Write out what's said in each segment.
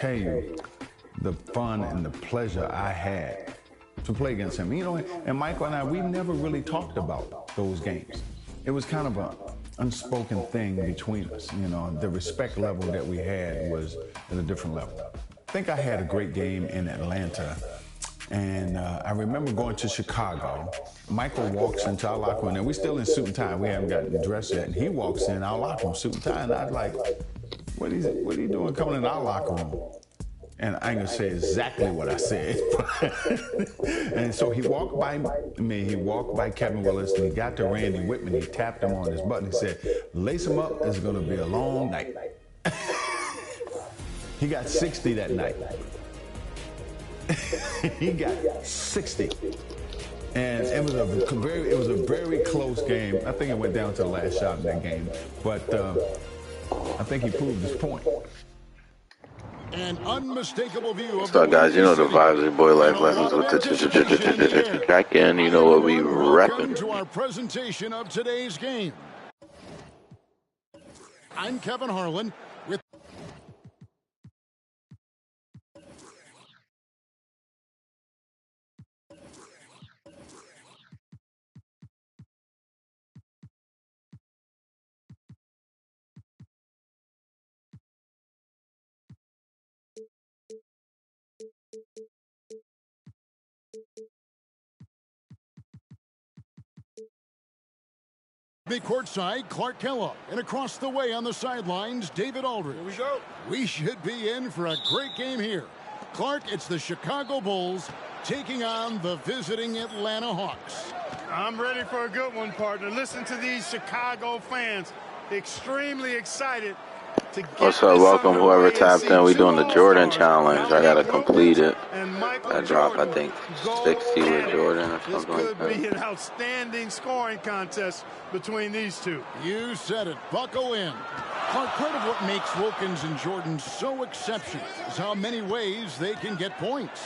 tell you the fun and the pleasure I had to play against him. You know, and Michael and I, we never really talked about those games. It was kind of an unspoken thing between us. You know, the respect level that we had was at a different level. I think I had a great game in Atlanta. And I remember going to Chicago. Michael walks into our locker room, and we're still in suit and tie. We haven't gotten dressed yet. And he walks in our locker room, suit and tie, and I was like, what are you doing coming in our locker room? And I ain't gonna say exactly what I said. And so he walked by me, he walked by Kevin Willis, and he got to Randy Whitman, he tapped him on his butt and he said, lace him up, it's gonna be a long night. He got 60 that night. He got 60. And it was a very close game. I think it went down to the last shot in that game. But I think he proved his point. An unmistakable view of What's up, guys? You know the vibes of Boy Life Lessons with the back end. You know what we repping. Welcome to our presentation of today's game. I'm Kevin Harlan with courtside, Clark Kellogg, and across the way on the sidelines, David Aldridge. Here we go. We should be in for a great game here. Clark, it's the Chicago Bulls taking on the visiting Atlanta Hawks. I'm ready for a good one, partner. Listen to these Chicago fans. Extremely excited to get What's up? Welcome, whoever tapped in. We doing the Jordan challenge. I gotta complete it. I dropped, I think, 60 with Jordan or This something like could that. be an outstanding scoring contest between these two. You said it. Buckle in. Clark, part of what makes Wilkins and Jordan so exceptional is how many ways they can get points.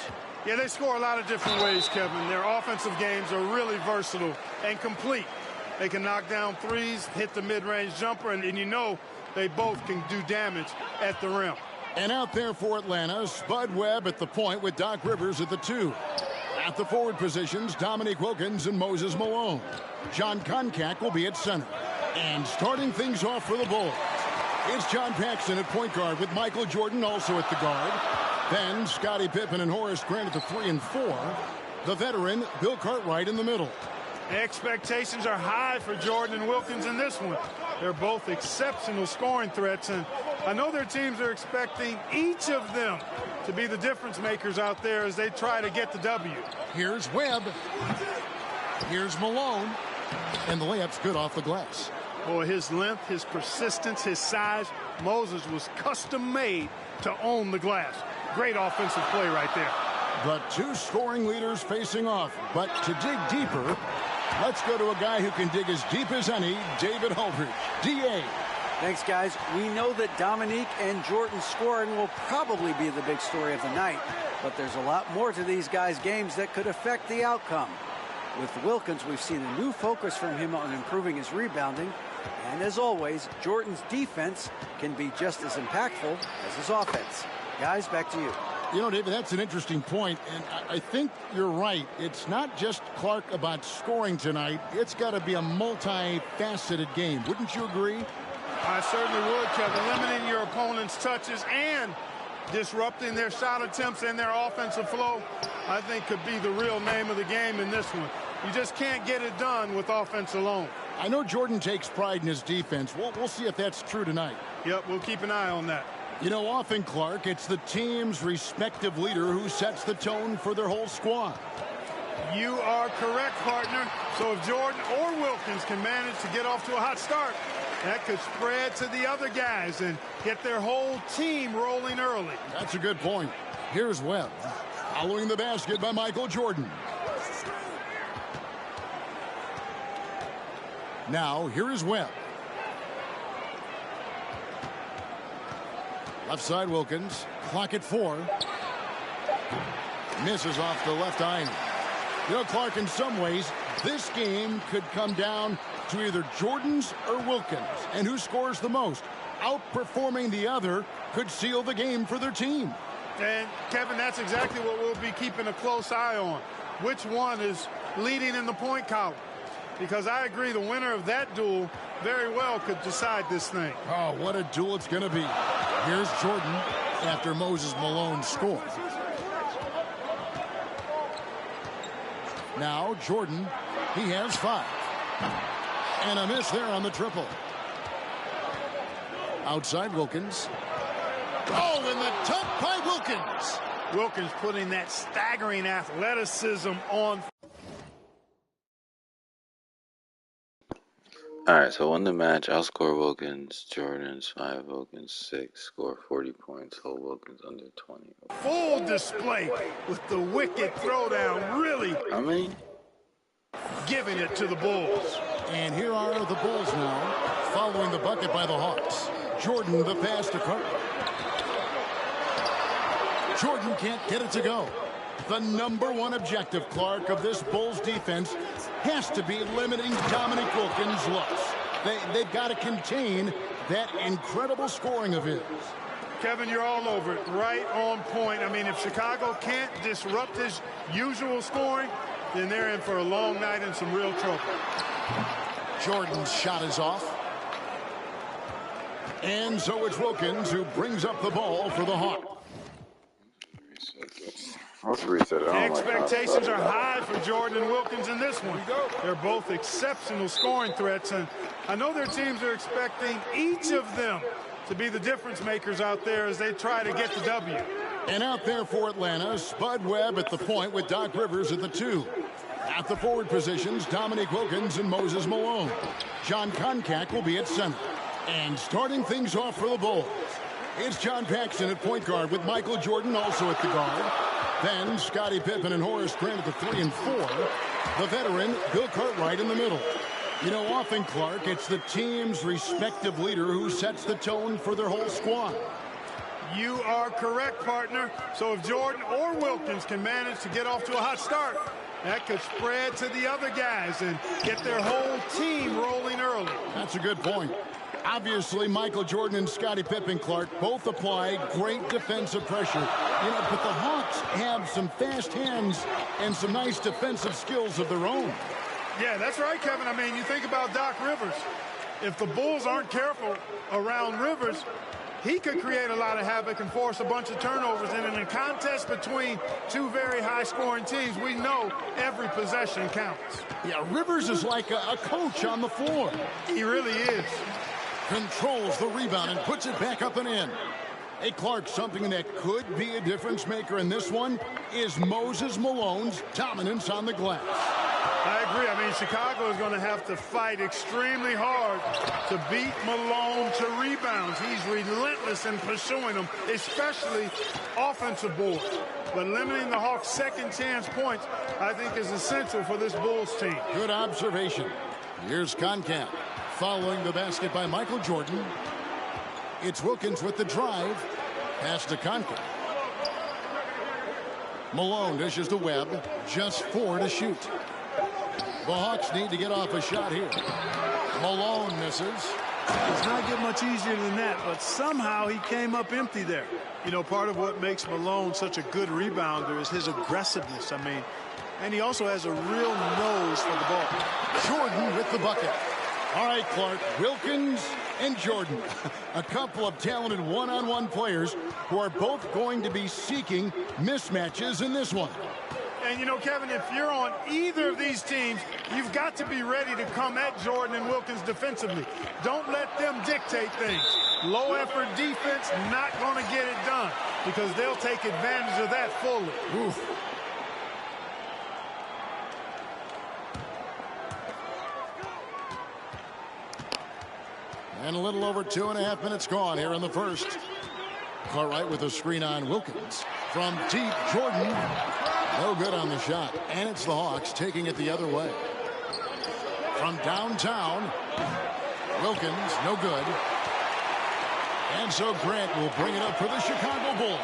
Yeah, they score a lot of different ways, Kevin. Their offensive games are really versatile and complete. They can knock down threes, hit the mid-range jumper, and you know they both can do damage at the rim. And out there for Atlanta, Spud Webb at the point with Doc Rivers at the 2. At the forward positions, Dominique Wilkins and Moses Malone. John Koncak will be at center. And starting things off for the Bulls, it's John Paxson at point guard with Michael Jordan also at the guard. Then Scottie Pippen and Horace Grant at the 3 and 4. The veteran, Bill Cartwright, in the middle. Expectations are high for Jordan and Wilkins in this one. They're both exceptional scoring threats, and I know their teams are expecting each of them to be the difference makers out there as they try to get the W. Here's Webb. Here's Malone. And the layup's good off the glass. Boy, his length, his persistence, his size. Moses was custom made to own the glass. Great offensive play right there. The two scoring leaders facing off. But to dig deeper, let's go to a guy who can dig as deep as any, David Aldridge. D.A. Thanks, guys. We know that Dominique and Jordan scoring will probably be the big story of the night, but there's a lot more to these guys' games that could affect the outcome. With Wilkins, we've seen a new focus from him on improving his rebounding, and as always, Jordan's defense can be just as impactful as his offense. Guys, back to you. You know, David, that's an interesting point, and I think you're right. It's not just Clark about scoring tonight. It's got to be a multifaceted game. Wouldn't you agree? I certainly would, Kevin. Limiting your opponent's touches and disrupting their shot attempts and their offensive flow, I think could be the real name of the game in this one. You just can't get it done with offense alone. I know Jordan takes pride in his defense. We'll see if that's true tonight. Yep, we'll keep an eye on that. You know, often, Clark, it's the team's respective leader who sets the tone for their whole squad. You are correct, partner. So if Jordan or Wilkins can manage to get off to a hot start, that could spread to the other guys and get their whole team rolling early. That's a good point. Here's Webb. Following the basket by Michael Jordan. Now, here is Webb. Left side Wilkins. Clock at 4. Misses off the left iron. You know, Clark, in some ways, this game could come down to either Jordan's or Wilkins. And who scores the most? outperforming the other could seal the game for their team. And, Kevin, that's exactly what we'll be keeping a close eye on. Which one is leading in the point column? Because I agree the winner of that duel very well could decide this thing. Oh, what a duel it's going to be. Here's Jordan after Moses Malone scored. Now Jordan, he has 5. And a miss there on the triple. Outside Wilkins. Oh, and the dunk by Wilkins. Wilkins putting that staggering athleticism on. Alright, so won the match. Outscore Wilkins. Jordan's 5, Wilkins 6. Score 40 points. Hold Wilkins under 20. Full display with the wicked throwdown. Really How many? giving it to the Bulls. And here are the Bulls now, following the bucket by the Hawks. Jordan, the pass to Clark. Jordan can't get it to go. The #1 objective, Clark, of this Bulls defense has to be limiting Dominique Wilkins' looks. They've got to contain that incredible scoring of his. Kevin, you're all over it. Right on point. I mean, if Chicago can't disrupt his usual scoring, then they're in for a long night and some real trouble. Jordan's shot is off. And so it's Wilkins who brings up the ball for the Hawks. Let's reset it. Expectations are high for Jordan and Wilkins in this one. They're both exceptional scoring threats, and I know their teams are expecting each of them to be the difference makers out there as they try to get the W. And out there for Atlanta, Spud Webb at the point with Doc Rivers at the 2. At the forward positions, Dominique Wilkins and Moses Malone. John Koncak will be at center. And starting things off for the Bulls, it's John Paxson at point guard with Michael Jordan also at the guard. Then Scottie Pippen and Horace Grant at the 3 and 4. The veteran, Bill Cartwright, in the middle. You know, often, Clark, it's the team's respective leader who sets the tone for their whole squad. You are correct, partner. So if Jordan or Wilkins can manage to get off to a hot start, that could spread to the other guys and get their whole team rolling early. That's a good point. Obviously, Michael Jordan and Scottie Pippen, Clark, both apply great defensive pressure. You know, but the Hawks have some fast hands and some nice defensive skills of their own. Yeah, that's right, Kevin. I mean, you think about Doc Rivers. If the Bulls aren't careful around Rivers, he could create a lot of havoc and force a bunch of turnovers. And in a contest between two very high-scoring teams, we know every possession counts. Yeah, Rivers is like a coach on the floor. He really is. Controls the rebound and puts it back up and in. Hey, Clark, something that could be a difference maker in this one is Moses Malone's dominance on the glass. I agree. I mean, Chicago is going to have to fight extremely hard to beat Malone to rebounds. He's relentless in pursuing them, especially offensive boards. But limiting the Hawks' second chance points, I think, is essential for this Bulls team. Good observation. Here's Koncak. Following the basket by Michael Jordan. It's Wilkins with the drive. Pass to Koncak. Malone dishes to Webb. Just 4 to shoot. The Hawks need to get off a shot here. Malone misses. It's not getting much easier than that, but somehow he came up empty there. You know, part of what makes Malone such a good rebounder is his aggressiveness. I mean, and he also has a real nose for the ball. Jordan with the bucket. All right, Clark, Wilkins and Jordan, a couple of talented one-on-one players who are both going to be seeking mismatches in this one. And, you know, Kevin, if you're on either of these teams, you've got to be ready to come at Jordan and Wilkins defensively. Don't let them dictate things. Low-effort defense, not going to get it done because they'll take advantage of that fully. Oof. And a little over 2.5 minutes gone here in the first. Cartwright with a screen on Wilkins. From deep, Jordan. No good on the shot. And it's the Hawks taking it the other way. From downtown, Wilkins, no good. And so Grant will bring it up for the Chicago Bulls.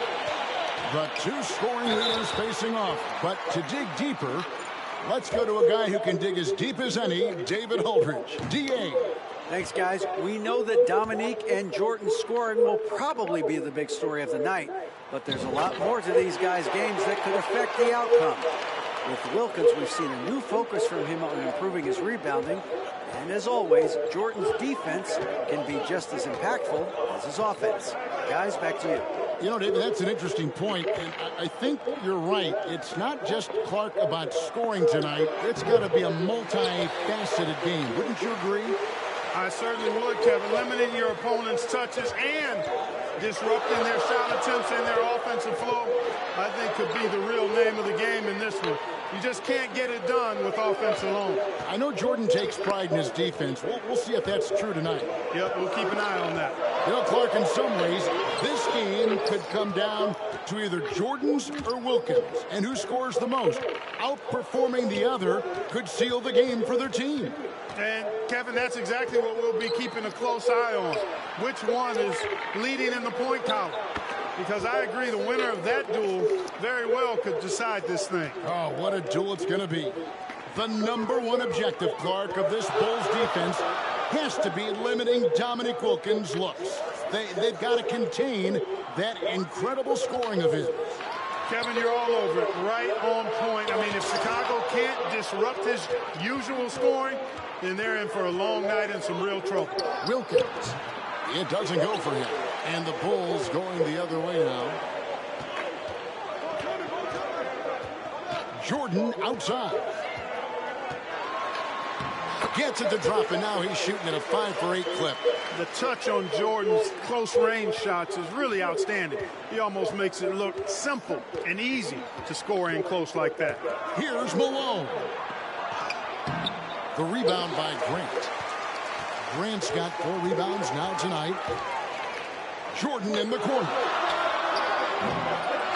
The two scoring leaders facing off. But to dig deeper, let's go to a guy who can dig as deep as any, David Holdridge. D.A., Thanks, guys. We know that Dominique and Jordan scoring will probably be the big story of the night, but there's a lot more to these guys' games that could affect the outcome. With Wilkins, we've seen a new focus from him on improving his rebounding, and as always, Jordan's defense can be just as impactful as his offense. Guys, back to you. You know, David, that's an interesting point, and I think you're right. It's not just Clark about scoring tonight. It's got to be a multifaceted game. Wouldn't you agree? I certainly would, Kevin. Limiting your opponent's touches and disrupting their shot attempts and their offensive flow, I think could be the real name of the game in this one. You just can't get it done with offense alone. I know Jordan takes pride in his defense. We'll see if that's true tonight. Yep, we'll keep an eye on that. You know, Clark, in some ways, this game could come down to either Jordan's or Wilkins. And who scores the most? Outperforming the other could seal the game for their team. And, Kevin, that's exactly what we'll be keeping a close eye on. Which one is leading in the point column? Because I agree the winner of that duel very well could decide this thing. Oh, what a duel it's going to be. The #1 objective, Clark, of this Bulls defense has to be limiting Dominique Wilkins' looks. They've got to contain that incredible scoring of his. Kevin, you're all over it. Right on point. I mean, if Chicago can't disrupt his usual scoring, then they're in for a long night and some real trouble. Wilkins. It doesn't go for him. And the Bulls going the other way now. Jordan outside. Gets it to drop, and now he's shooting at a 5-for-8 clip. The touch on Jordan's close-range shots is really outstanding. He almost makes it look simple and easy to score in close like that. Here's Malone. The rebound by Grant. Grant's got 4 rebounds now tonight. Jordan in the corner.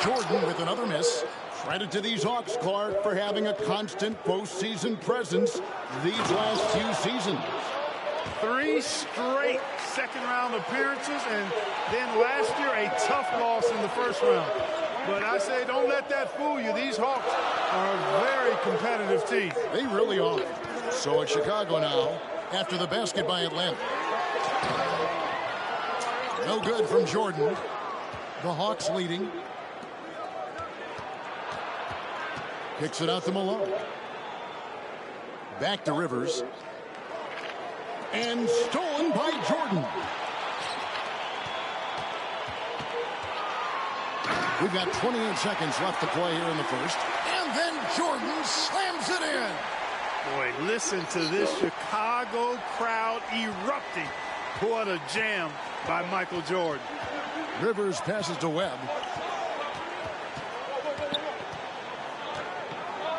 Jordan with another miss. Credit to these Hawks, Clark, for having a constant postseason presence these last few seasons. 3 straight second-round appearances, and then last year a tough loss in the first round. But I say don't let that fool you. These Hawks are a very competitive team. They really are. So it's Chicago now after the basket by Atlanta. No good from Jordan. The Hawks leading. Kicks it out to Malone. Back to Rivers. And stolen by Jordan. We've got 28 seconds left to play here in the first. And then Jordan slams it in. Boy, listen to this Chicago crowd erupting. What a jam by Michael Jordan. Rivers passes to Webb.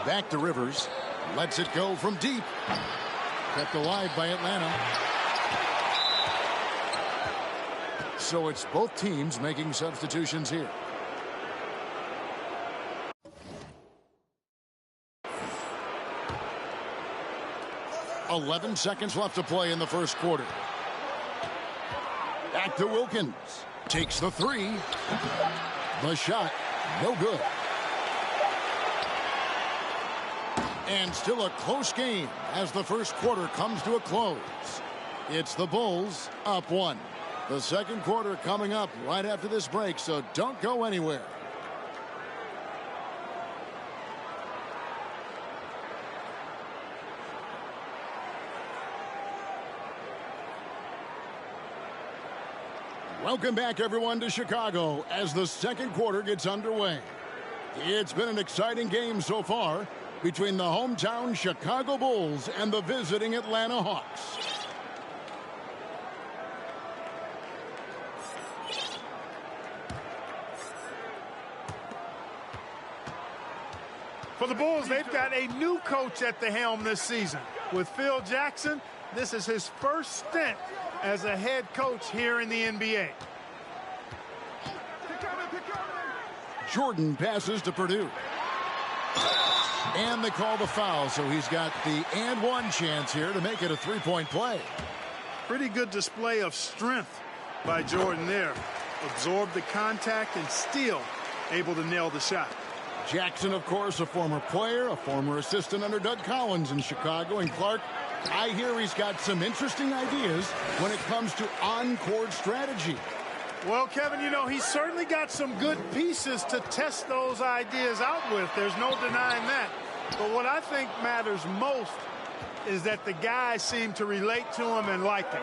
Back to Rivers. Lets it go from deep. Kept alive by Atlanta. So it's both teams making substitutions here. "11 seconds left to play in the first quarter. Back to Wilkins. Takes the 3. The shot, no good. And still a close game as the first quarter comes to a close. It's the Bulls up 1. The second quarter coming up right after this break, so don't go anywhere. Welcome back, everyone, to Chicago as the second quarter gets underway. It's been an exciting game so far between the hometown Chicago Bulls and the visiting Atlanta Hawks. For the Bulls, they've got a new coach at the helm this season. With Phil Jackson, this is his first stint as a head coach here in the NBA. Jordan passes to Purdue. And they call the foul, so he's got the and one chance here to make it a three-point play. Pretty good display of strength by Jordan there. Absorbed the contact and still able to nail the shot. Jackson, of course, a former player, a former assistant under Doug Collins in Chicago. And Clark, I hear he's got some interesting ideas when it comes to on-court strategy. Well, Kevin, you know, he's certainly got some good pieces to test those ideas out with. There's no denying that. But what I think matters most is that the guys seem to relate to him and like him.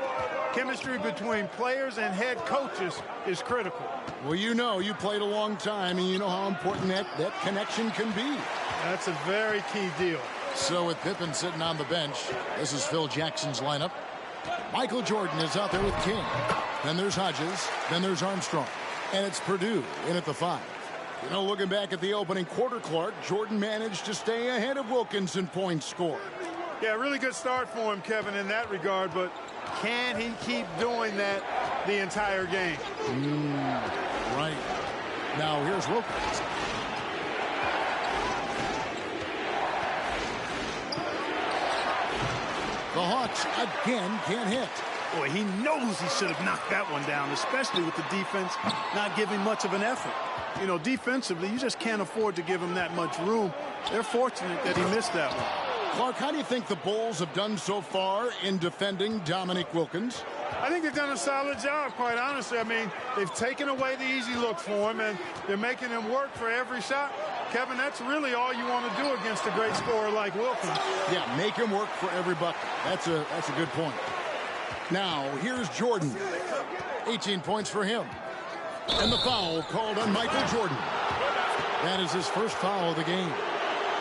Chemistry between players and head coaches is critical. Well, you know, you played a long time, and you know how important that connection can be. That's a very key deal. So with Pippen sitting on the bench, this is Phil Jackson's lineup. Michael Jordan is out there with King. Then there's Hodges. Then there's Armstrong. And it's Purdue in at the 5. You know, looking back at the opening quarter, Clark, Jordan managed to stay ahead of Wilkins in points scored. Yeah, really good start for him, Kevin, in that regard. But can he keep doing that the entire game? Right. Now here's Wilkins. The Hawks again can't hit. Boy, he knows he should have knocked that one down, especially with the defense not giving much of an effort. You know, defensively, you just can't afford to give him that much room. They're fortunate that he missed that one. Clark, how do you think the Bulls have done so far in defending Dominique Wilkins? I think they've done a solid job, quite honestly. I mean, they've taken away the easy look for him, and they're making him work for every shot. Kevin, that's really all you want to do against a great scorer like Wilkins. Yeah, make him work for every bucket. That's a good point. Now, here's Jordan. 18 points for him. And the foul called on Michael Jordan. That is his first foul of the game.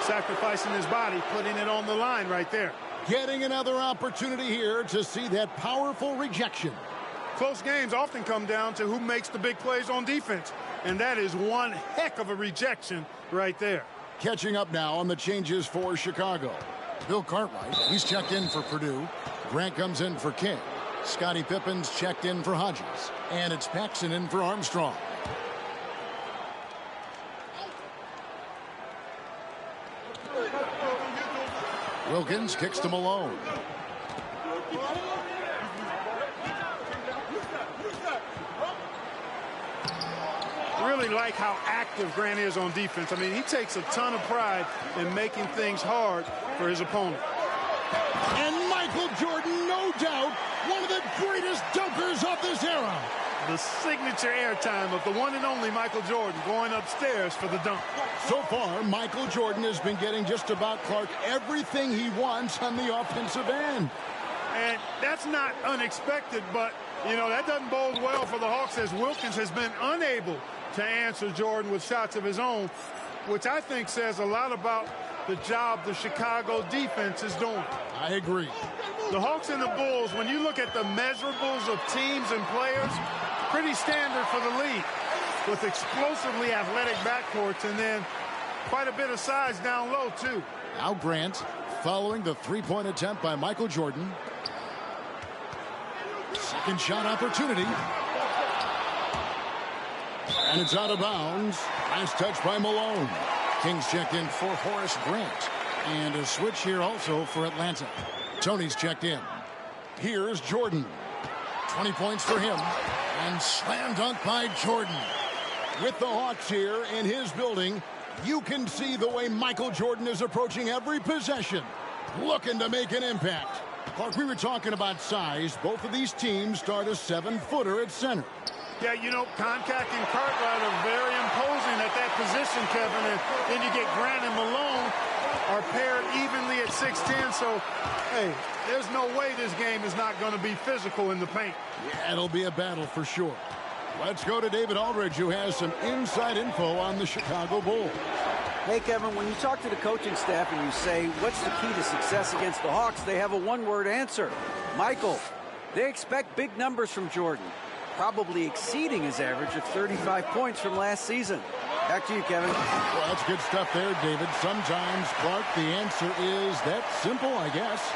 Sacrificing his body, putting it on the line right there. Getting another opportunity here to see that powerful rejection. Close games often come down to who makes the big plays on defense. And that is one heck of a rejection right there. Catching up now on the changes for Chicago. Bill Cartwright, he's checked in for Purdue. Grant comes in for King. Scottie Pippen's checked in for Hodges. And it's Paxson in for Armstrong. Wilkins kicks to Malone. Really like how active Grant is on defense. I mean, he takes a ton of pride in making things hard for his opponent. And Michael Jordan, no doubt, one of the greatest dunkers of this era. The signature airtime of the one and only Michael Jordan going upstairs for the dunk. So far, Michael Jordan has been getting just about, Clark, everything he wants on the offensive end. And that's not unexpected, but, you know, that doesn't bode well for the Hawks as Wilkins has been unable to answer Jordan with shots of his own, which I think says a lot about the job the Chicago defense is doing. I agree. The Hawks and the Bulls, when you look at the measurables of teams and players, pretty standard for the league, with explosively athletic backcourts and then quite a bit of size down low, too. Now Grant following the three-point attempt by Michael Jordan. Second shot opportunity. And it's out of bounds. Last touch by Malone. Kings checked in for Horace Grant. And a switch here also for Atlanta. Tony's checked in. Here's Jordan. 20 points for him. And slam dunk by Jordan. With the Hawks here in his building, you can see the way Michael Jordan is approaching every possession, looking to make an impact. Clark, we were talking about size. Both of these teams start a 7-footer at center. Yeah, you know, Koncak and Cartwright are very imposing at that position, Kevin. And then you get Grant and Malone are paired evenly at 6'10". So, hey, there's no way this game is not going to be physical in the paint. Yeah, it'll be a battle for sure. Let's go to David Aldridge, who has some inside info on the Chicago Bulls. Hey, Kevin, when you talk to the coaching staff and you say, what's the key to success against the Hawks, they have a one-word answer. Michael. They expect big numbers from Jordan, probably exceeding his average of 35 points from last season. Back to you, Kevin. Well, that's good stuff there, David. Sometimes, Clark, the answer is that simple, I guess.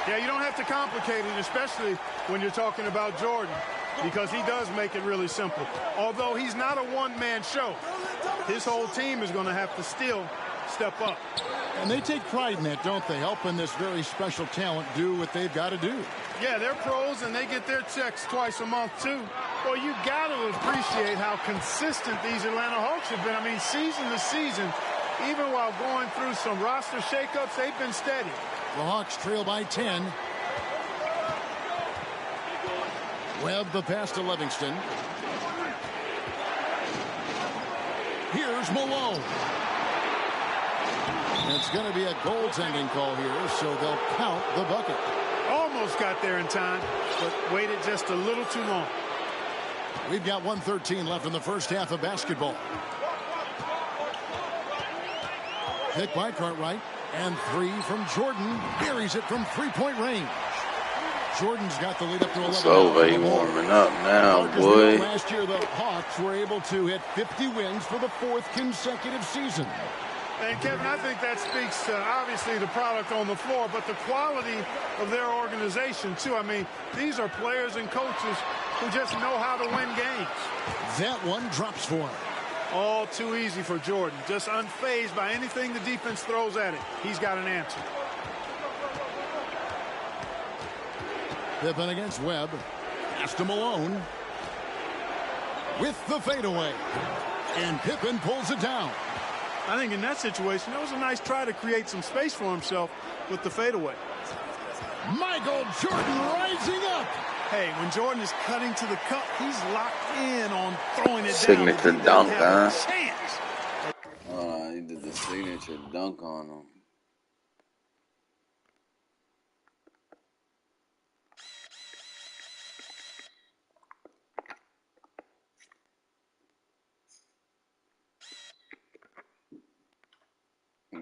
Yeah, you don't have to complicate it, especially when you're talking about Jordan, because he does make it really simple. Although he's not a one-man show, his whole team is going to have to still step up. And they take pride in that, don't they? Helping this very special talent do what they've got to do. Yeah, they're pros, and they get their checks twice a month, too. Well, you got to appreciate how consistent these Atlanta Hawks have been. I mean, season to season, even while going through some roster shakeups, they've been steady. The Hawks trail by 10 Webb the pass to Livingston. Here's Malone. It's going to be a goaltending call here, so they'll count the bucket. Almost got there in time, but waited just a little too long. We've got 1:13 left in the first half of basketball. Pick by Cartwright, and 3 from Jordan. Buries it from three-point range. Jordan's got the lead up to 11. It's over. He warming up now, boy. Last year, the Hawks were able to hit 50 wins for the 4th consecutive season. And, Kevin, I think that speaks to, obviously, the product on the floor, but the quality of their organization, too. I mean, these are players and coaches who just know how to win games. That one drops for him. All too easy for Jordan. Just unfazed by anything the defense throws at it. He's got an answer. Pippen against Webb. Pass to Malone. With the fadeaway. And Pippen pulls it down. I think in that situation, that was a nice try to create some space for himself with the fadeaway. Michael Jordan rising up. Hey, when Jordan is cutting to the cup, he's locked in on throwing it Signature down. dunk, huh? Chance. He did the signature dunk on him.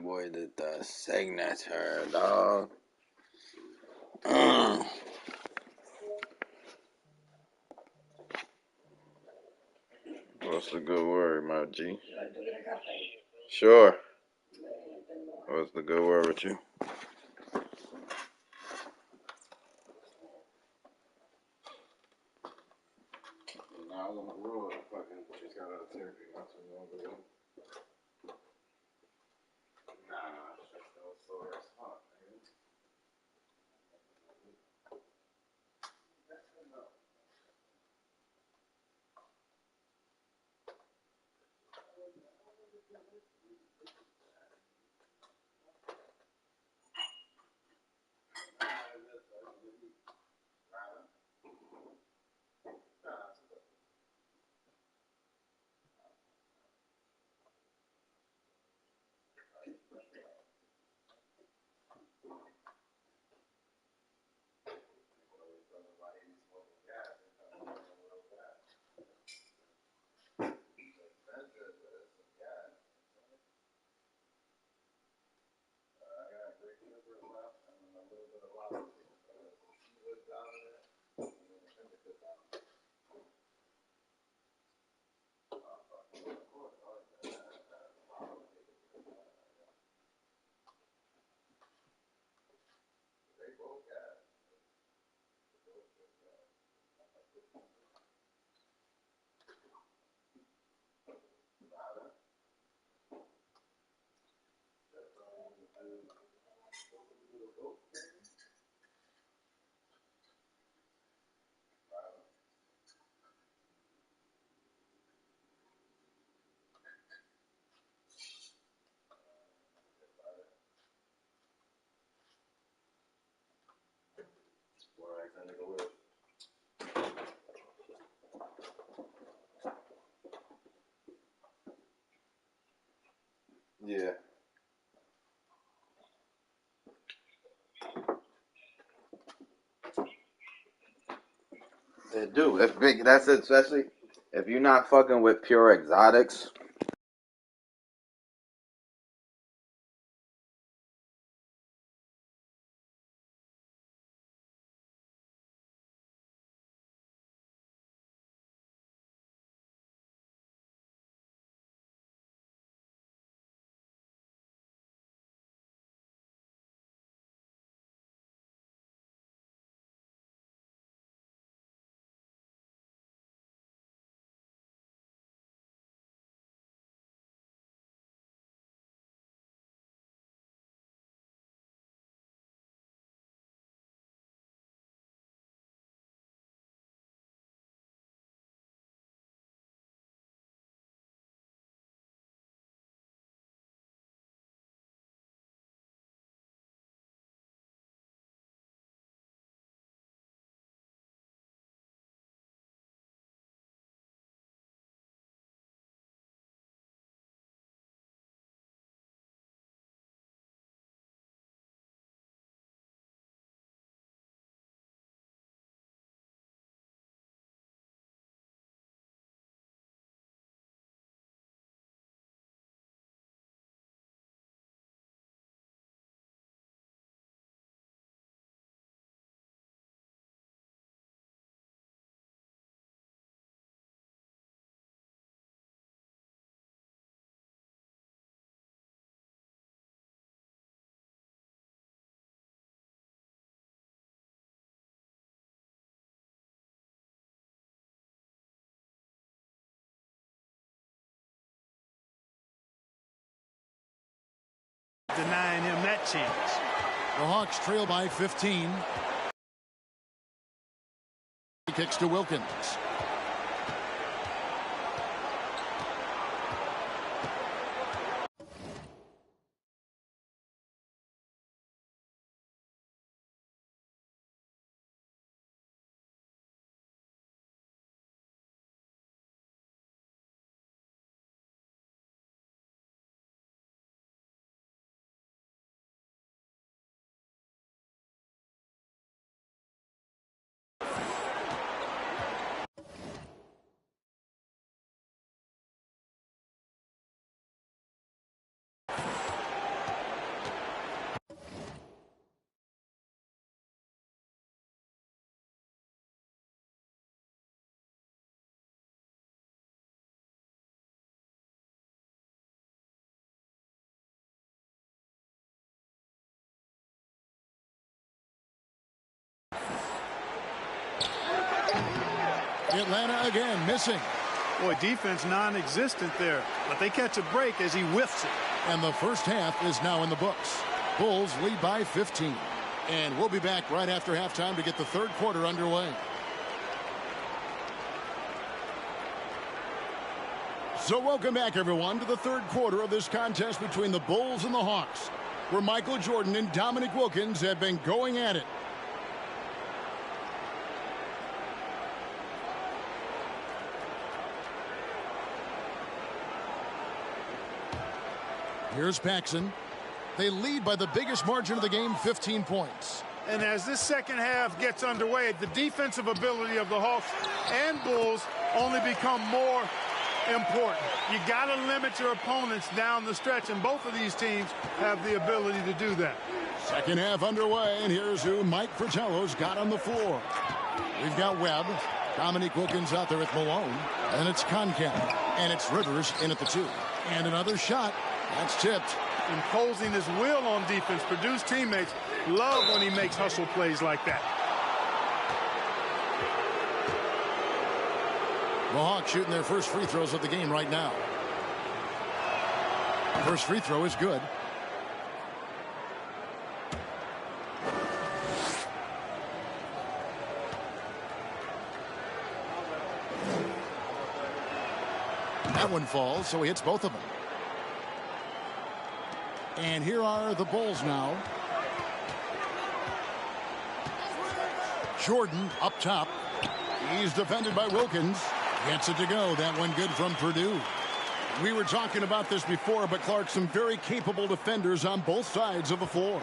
Boy, did the signature, dog. What's the good word, my G? Sure. What's the good word with you? I was on the road. I fucking just got out of therapy not too long ago. Nah, that was sore as fuck, man. Yeah. They do. If big, that's it, especially if you're not fucking with pure exotics. denying him that chance. The Hawks trail by 15. He kicks to Wilkins. Atlanta again missing. Boy, defense non-existent there, but they catch a break as he whiffs it. And the first half is now in the books. Bulls lead by 15. And we'll be back right after halftime to get the third quarter underway. So welcome back, everyone, to the third quarter of this contest between the Bulls and the Hawks, where Michael Jordan and Dominique Wilkins have been going at it. Here's Paxson. They lead by the biggest margin of the game, 15 points. And as this second half gets underway, the defensive ability of the Hawks and Bulls only become more important. You got to limit your opponents down the stretch, and both of these teams have the ability to do that. Second half underway, and here's who Mike Fratello's got on the floor. We've got Webb. Dominique Wilkins out there with Malone. And it's Concat. And it's Rivers in at the 2. And another shot. That's tipped. Imposing his will on defense. Purdue's teammates love when he makes hustle plays like that. The Hawks shooting their first free throws of the game right now. First free throw is good. That one falls, so he hits both of them. And here are the Bulls now. Jordan up top. He's defended by Wilkins. Gets it to go. That one good from Purdue. We were talking about this before, but Clark, some very capable defenders on both sides of the floor.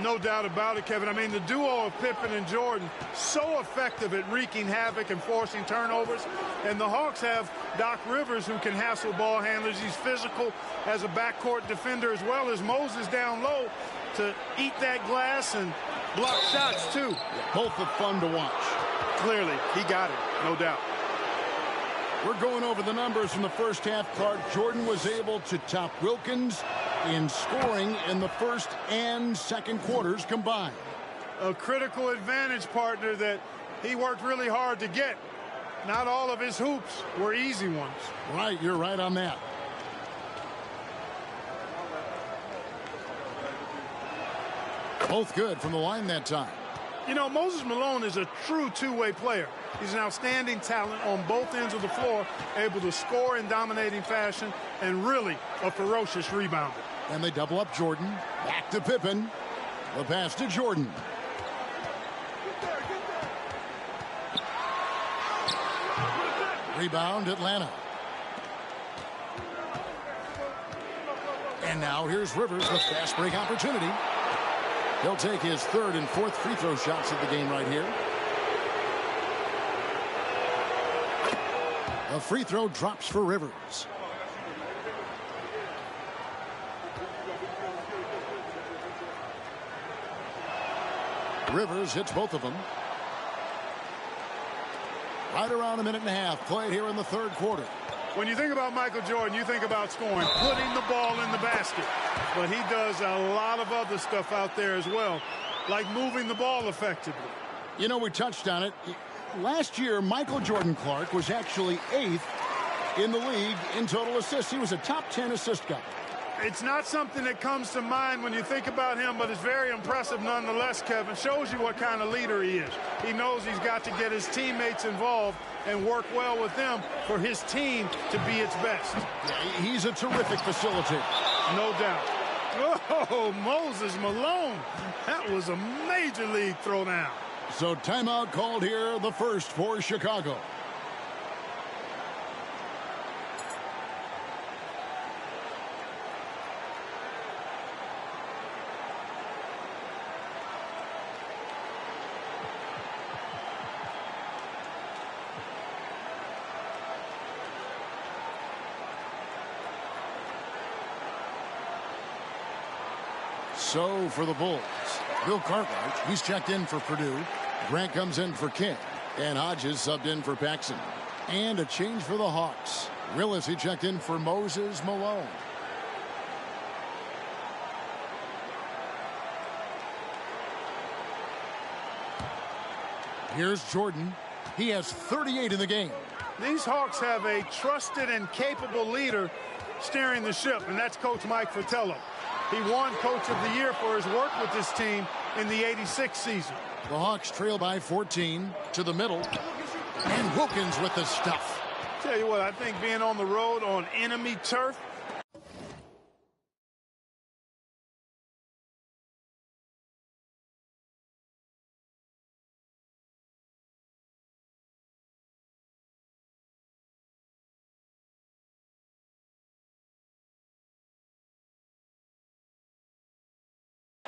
No doubt about it, Kevin. I mean, the duo of Pippen and Jordan, so effective at wreaking havoc and forcing turnovers. And the Hawks have Doc Rivers, who can hassle ball handlers. He's physical as a backcourt defender, as well as Moses down low to eat that glass and block shots, too. Both are fun to watch. Clearly, he got it, no doubt. We're going over the numbers from the first half. Clark, Jordan was able to top Wilkins in scoring in the first and second quarters combined. A critical advantage, partner, that he worked really hard to get. Not all of his hoops were easy ones. Right, you're right on that. Both good from the line that time. You know, Moses Malone is a true two-way player. He's an outstanding talent on both ends of the floor, able to score in dominating fashion, and really a ferocious rebounder. And they double up Jordan. Back to Pippen. The pass to Jordan. Rebound, Atlanta. And now here's Rivers with fast break opportunity. He'll take his third and fourth free throw shots of the game right here. A free throw drops for Rivers. Rivers hits both of them. Right around a minute and a half played here in the third quarter. When you think about Michael Jordan, you think about scoring, putting the ball in the basket. But he does a lot of other stuff out there as well, like moving the ball effectively. You know, we touched on it. Last year, Michael Jordan Clark was actually 8th in the league in total assists. He was a top 10 assist guy. It's not something that comes to mind when you think about him, but it's very impressive nonetheless, Kevin. Shows you what kind of leader he is. He knows he's got to get his teammates involved and work well with them for his team to be its best. He's a terrific facilitator. No doubt. Oh, Moses Malone. That was a major league throwdown. So timeout called here, the first for Chicago. So for the Bulls, Bill Cartwright, he's checked in for Purdue. Grant comes in for King. And Hodges subbed in for Paxson. And a change for the Hawks. Willis, he checked in for Moses Malone. Here's Jordan. He has 38 in the game. These Hawks have a trusted and capable leader steering the ship, and that's Coach Mike Fratello. He won Coach of the Year for his work with this team in the '86 season. The Hawks trail by 14 to the middle. And Wilkins with the stuff. Tell you what, I think being on the road on enemy turf,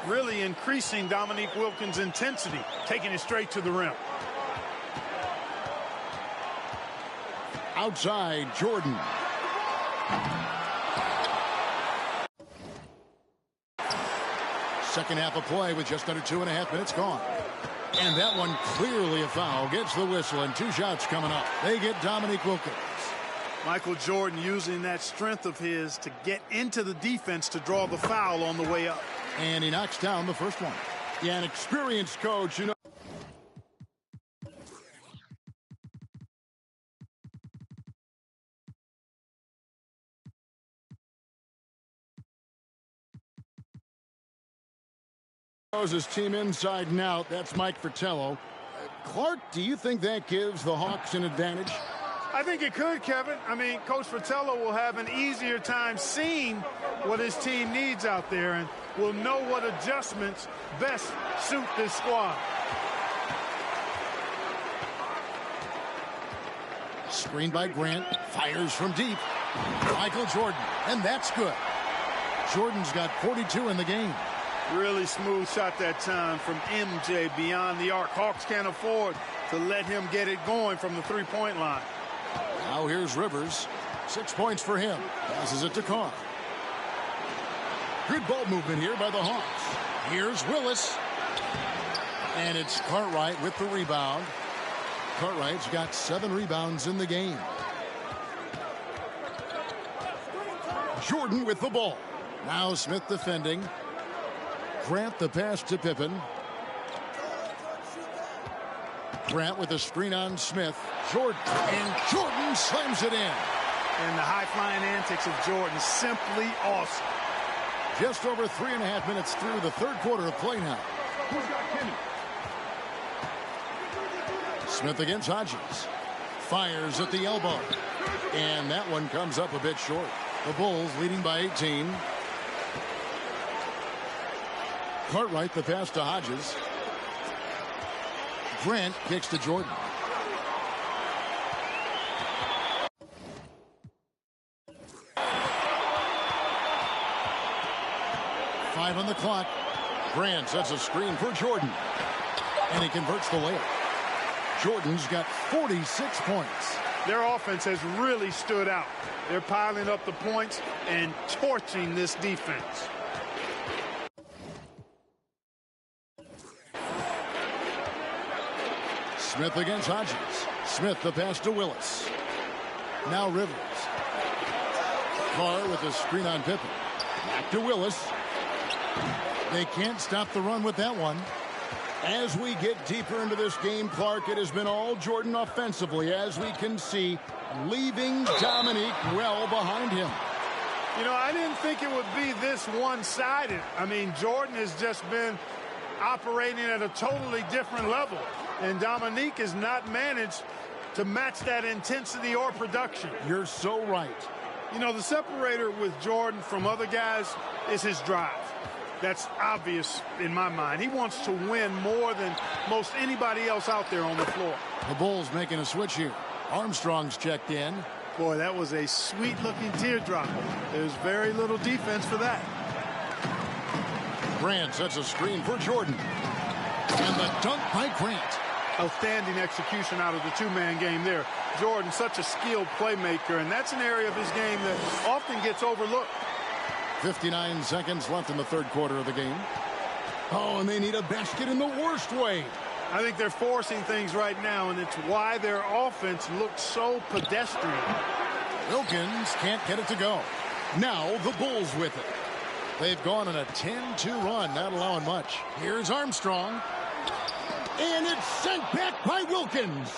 really increasing Dominique Wilkins' intensity, taking it straight to the rim. Outside, Jordan. Second half of play with just under 2.5 minutes gone. And that one clearly a foul. Gets the whistle, and 2 shots coming up. They get Dominique Wilkins. Michael Jordan using that strength of his to get into the defense to draw the foul on the way up. And he knocks down the first one. Yeah, an experienced coach, you know. Knows his team inside and out. That's Mike Fratello. Clark, do you think that gives the Hawks an advantage? I think it could, Kevin. I mean, Coach Fratello will have an easier time seeing what his team needs out there and will know what adjustments best suit this squad. Screened by Grant. Fires from deep. Michael Jordan. And that's good. Jordan's got 42 in the game. Really smooth shot that time from MJ beyond the arc. Hawks can't afford to let him get it going from the three-point line. Now here's Rivers. 6 points for him. Passes it to Carr. Good ball movement here by the Hawks. Here's Willis. And it's Cartwright with the rebound. Cartwright's got 7 rebounds in the game. Jordan with the ball. Now Smith defending. Grant the pass to Pippen. Grant with a screen on Smith. Jordan. And Jordan slams it in. And the high-flying antics of Jordan, simply awesome. Just over 3.5 minutes through the third quarter of play now. Smith against Hodges. Fires at the elbow. And that one comes up a bit short. The Bulls leading by 18. Cartwright the pass to Hodges. Grant kicks to Jordan. Five on the clock. Grant sets a screen for Jordan. And he converts the layup. Jordan's got 46 points. Their offense has really stood out. They're piling up the points and torching this defense. Smith against Hodges. Smith the pass to Willis. Now Rivers. Carr with a screen on Pippen. Back to Willis. They can't stop the run with that one. As we get deeper into this game, Clark, it has been all Jordan offensively, as we can see, leaving Dominique well behind him. You know, I didn't think it would be this one-sided. I mean, Jordan has just been operating at a totally different level, and Dominique has not managed to match that intensity or production. You're so right. You know, the separator with Jordan from other guys is his drive. That's obvious in my mind. He wants to win more than most anybody else out there on the floor. The Bulls making a switch here. Armstrong's checked in. Boy, that was a sweet-looking teardrop. There's very little defense for that. Grant sets a screen for Jordan. And the dunk by Grant. Outstanding execution out of the two-man game there. Jordan, such a skilled playmaker, and that's an area of his game that often gets overlooked. 59 seconds left in the third quarter of the game. Oh, and they need a basket in the worst way. I think they're forcing things right now, and it's why their offense looks so pedestrian. Wilkins can't get it to go. Now the Bulls with it. They've gone on a 10-2 run, not allowing much. Here's Armstrong. And it's sent back by Wilkins.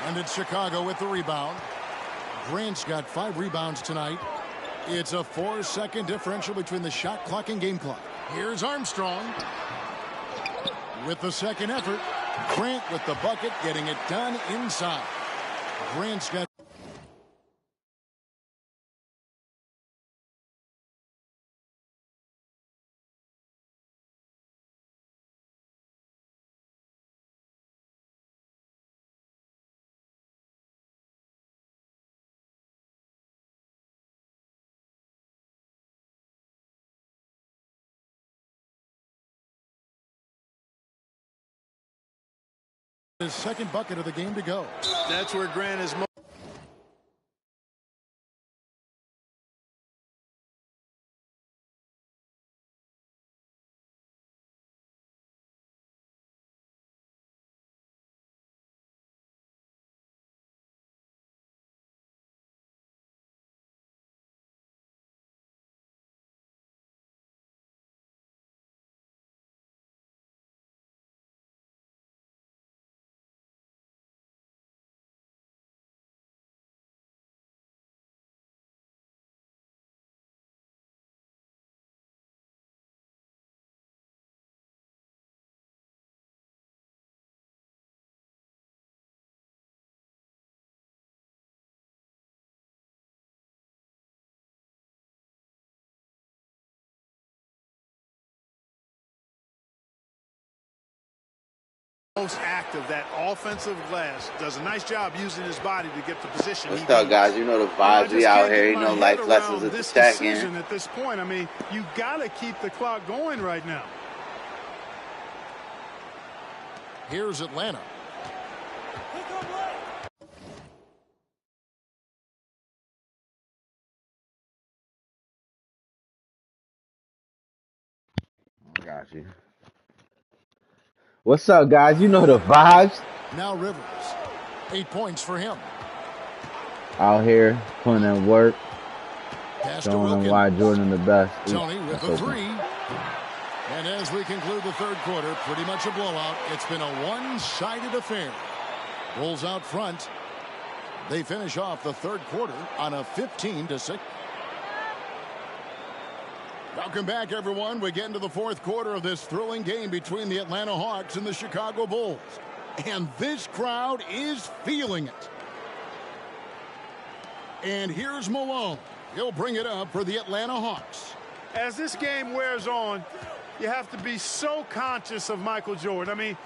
And it's Chicago with the rebound. Grant's got 5 rebounds tonight. It's a 4-second differential between the shot clock and game clock. Here's Armstrong with the second effort. Grant with the bucket, getting it done inside. Grant's got his second bucket of the game to go. That's where Grant is most. Most active, that offensive glass, does a nice job using his body to get the position. What's up, guys? You know the vibes. We out here. You know, life lessons at the stack in. At this point, I mean, you got to keep the clock going right now. Here's Atlanta. Got you. What's up, guys? You know the vibes. Now Rivers. 8 points for him. Out here putting in work. Pass to Showing them Wilkins. why Jordan the best. Tony with the three. And as we conclude the third quarter, pretty much a blowout. It's been a one-sided affair. Bulls out front. They finish off the third quarter on a 15-6. Welcome back, everyone. We get into the fourth quarter of this thrilling game between the Atlanta Hawks and the Chicago Bulls. And this crowd is feeling it. And here's Malone. He'll bring it up for the Atlanta Hawks. As this game wears on, you have to be so conscious of Michael Jordan. I mean,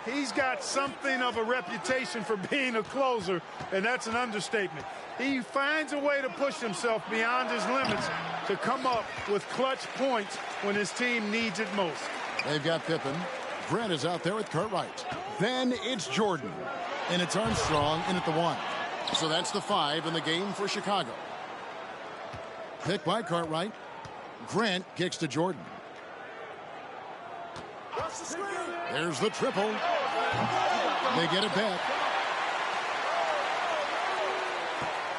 he's got something of a reputation for being a closer, and that's an understatement. He finds a way to push himself beyond his limits to come up with clutch points when his team needs it most. They've got Pippen. Grant is out there with Cartwright. Then it's Jordan. And it's Armstrong in at the 1. So that's the 5 in the game for Chicago. Pick by Cartwright. Grant kicks to Jordan. There's the triple. They get it back.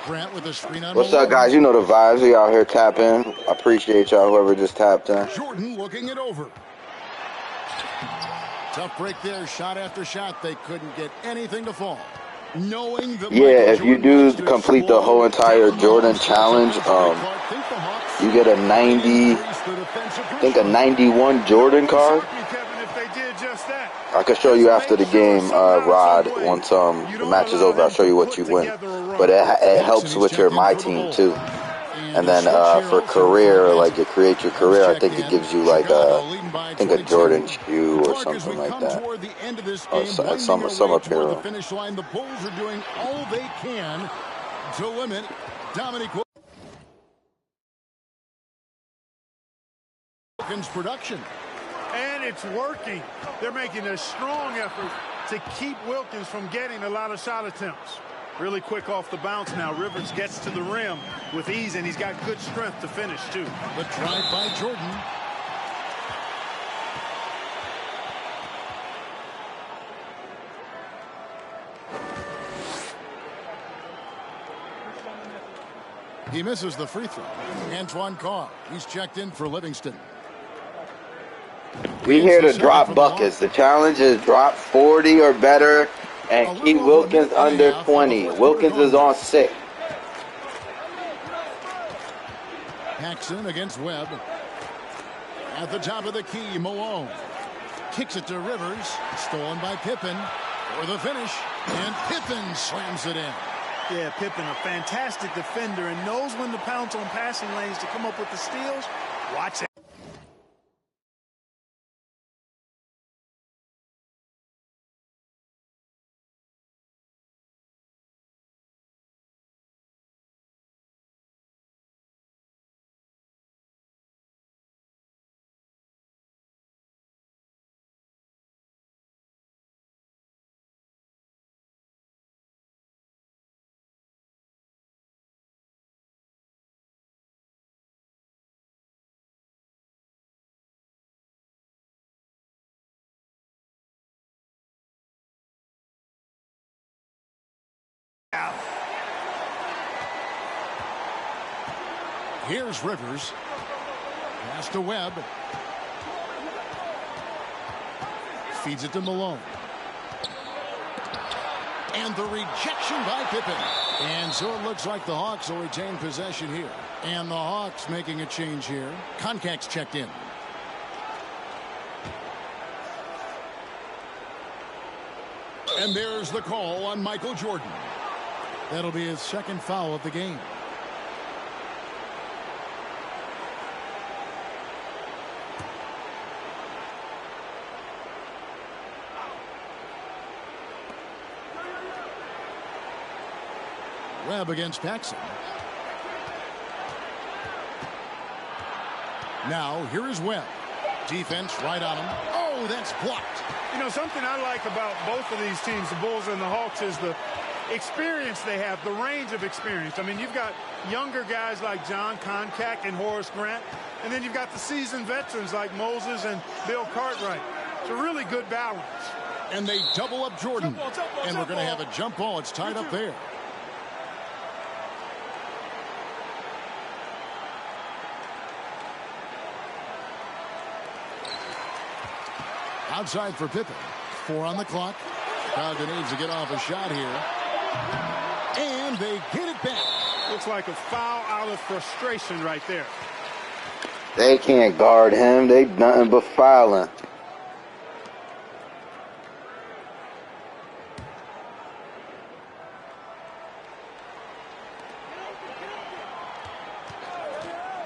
Grant with a screen on. What's up, guys? You know the vibes. We out here tapping. I appreciate y'all, whoever just tapped in. Jordan looking it over. Tough break there. Shot after shot. They couldn't get anything to fall. Knowing that Yeah, if you do complete the whole entire Jordan challenge, you get a 90, I think a 91 Jordan card. I can show you after the game, Rod. Once the match is over, I'll show you what you win. But it helps with your My Team too. And then for career, like you create your career, I think it gives you like I think a Jordan shoe or something like that. Or some apparel. The Bulls are doing all they can to limit Dominique Wilkins' production. And it's working. They're making a strong effort to keep Wilkins from getting a lot of shot attempts. Really quick off the bounce now. Rivers gets to the rim with ease, and he's got good strength to finish, too. The drive by Jordan. He misses the free throw. Antoine Carr. He's checked in for Livingston. We here to drop buckets. The challenge is drop 40 or better and keep Wilkins under 20. Wilkins is on 6. Paxson against Webb. At the top of the key, Malone. Kicks it to Rivers. Stolen by Pippen. For the finish. And Pippen slams it in. Yeah, Pippen, a fantastic defender, and knows when to pounce on passing lanes to come up with the steals. Watch it. Here's Rivers. Pass to Webb. Feeds it to Malone. And the rejection by Pippen. And so it looks like the Hawks will retain possession here. And the Hawks making a change here. Koncak's checked in. And there's the call on Michael Jordan. That'll be his second foul of the game. Webb against Paxson. Now, here is Webb. Defense right on him. Oh, that's blocked. You know, something I like about both of these teams, the Bulls and the Hawks, is the experience they have, the range of experience. I mean, you've got younger guys like John Koncak and Horace Grant, and then you've got the seasoned veterans like Moses and Bill Cartwright. It's a really good balance. And they double up Jordan. And we're going to have a jump ball. It's tied up there. Outside for Pippen. 4 on the clock. Crowder needs to get off a shot here. And they get it back. Looks like a foul out of frustration right there. They can't guard him. They nothing but fouling.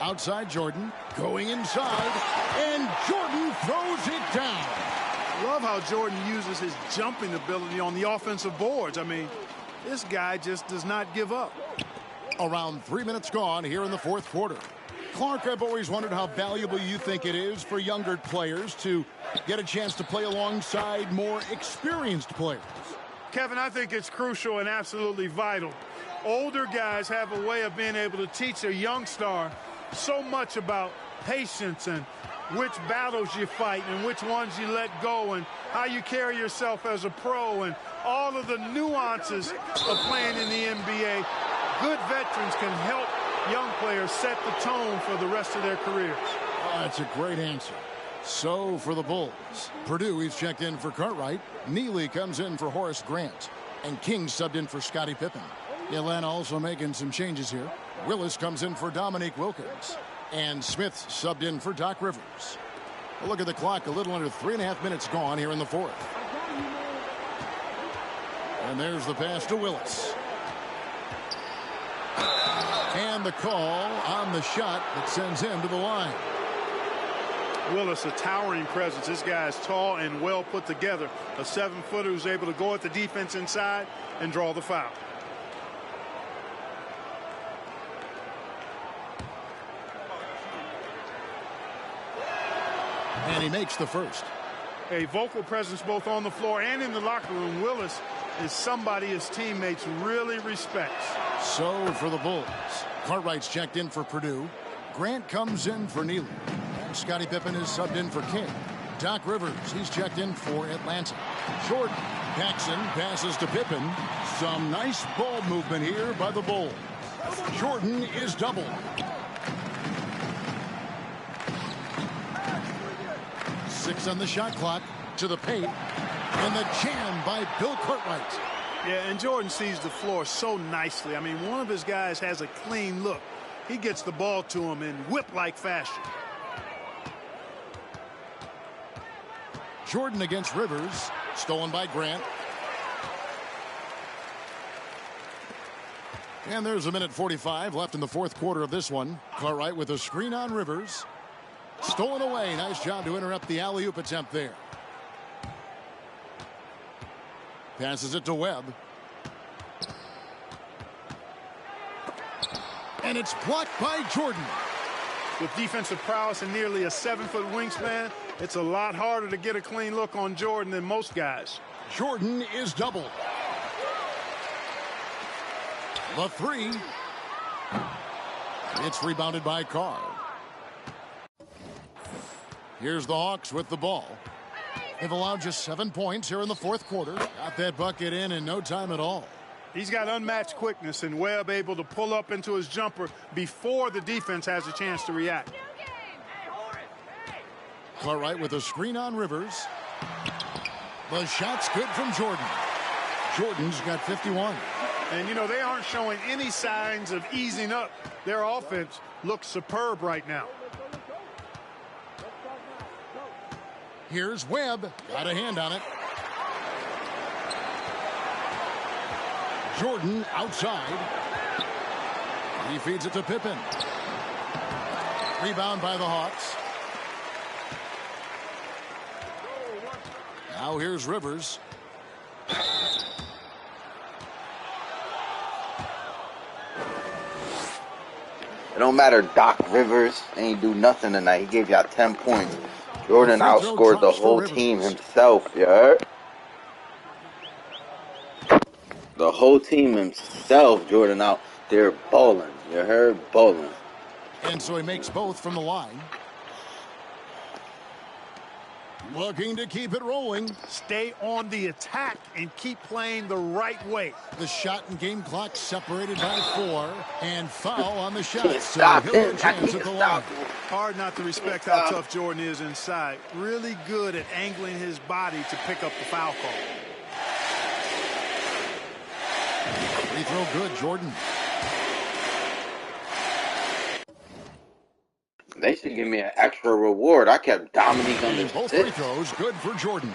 Outside Jordan. Going inside. And Jordan throws it down. Love how Jordan uses his jumping ability on the offensive boards. I mean, this guy just does not give up. Around 3 minutes gone here in the fourth quarter. Clark, I've always wondered how valuable you think it is for younger players to get a chance to play alongside more experienced players. Kevin, I think it's crucial and absolutely vital. Older guys have a way of being able to teach a young star so much about patience and which battles you fight and which ones you let go and how you carry yourself as a pro and all of the nuances of playing in the NBA. Good veterans can help young players set the tone for the rest of their careers. Oh, that's a great answer. So for the Bulls, Purdue, he's checked in for Cartwright. Neely comes in for Horace Grant. And King subbed in for Scottie Pippen. Atlanta also making some changes here. Willis comes in for Dominique Wilkins. And Smith subbed in for Doc Rivers. A look at the clock, a little under 3.5 minutes gone here in the fourth. And there's the pass to Willis. And the call on the shot that sends him to the line. Willis, a towering presence. This guy is tall and well put together. A 7-footer who's able to go at the defense inside and draw the foul. And he makes the first. A vocal presence both on the floor and in the locker room. Willis is somebody his teammates really respects. So for the Bulls, Cartwright's checked in for Purdue. Grant comes in for Neely. And Scottie Pippen is subbed in for King. Doc Rivers, he's checked in for Atlanta. Jordan, Paxson passes to Pippen. Some nice ball movement here by the Bulls. Jordan is doubled. 6 on the shot clock, to the paint, and the jam by Bill Cartwright. Yeah, and Jordan sees the floor so nicely. I mean, one of his guys has a clean look. He gets the ball to him in whip-like fashion. Jordan against Rivers, stolen by Grant. And there's 1:45 left in the fourth quarter of this one. Cartwright with a screen on Rivers. Stolen away. Nice job to interrupt the alley-oop attempt there. Passes it to Webb. And it's blocked by Jordan. With defensive prowess and nearly a 7-foot wingspan, it's a lot harder to get a clean look on Jordan than most guys. Jordan is doubled. The three. It's rebounded by Carr. Here's the Hawks with the ball. They've allowed just 7 points here in the fourth quarter. Got that bucket in no time at all. He's got unmatched quickness, and Webb able to pull up into his jumper before the defense has a chance to react. Cartwright with a screen on Rivers. The shot's good from Jordan. Jordan's got 51. And, you know, they aren't showing any signs of easing up. Their offense looks superb right now. Here's Webb. Got a hand on it. Jordan outside. He feeds it to Pippen. Rebound by the Hawks. Now here's Rivers. It don't matter, Doc Rivers ain't do nothing tonight. He gave y'all 10 points. Jordan outscored the whole team himself, you heard? The whole team himself, Jordan out there balling. You heard? Balling. And so he makes both from the line. Looking to keep it rolling. Stay on the attack and keep playing the right way. The shot and game clock separated by 4. And foul on the shot. Can't stop he'll him. get a chance at the line. Hard not to respect how tough Jordan is inside. Really good at angling his body to pick up the foul call. Free throw good, Jordan. They should give me an extra reward. I kept Dominique on the Both free throws good for Jordan.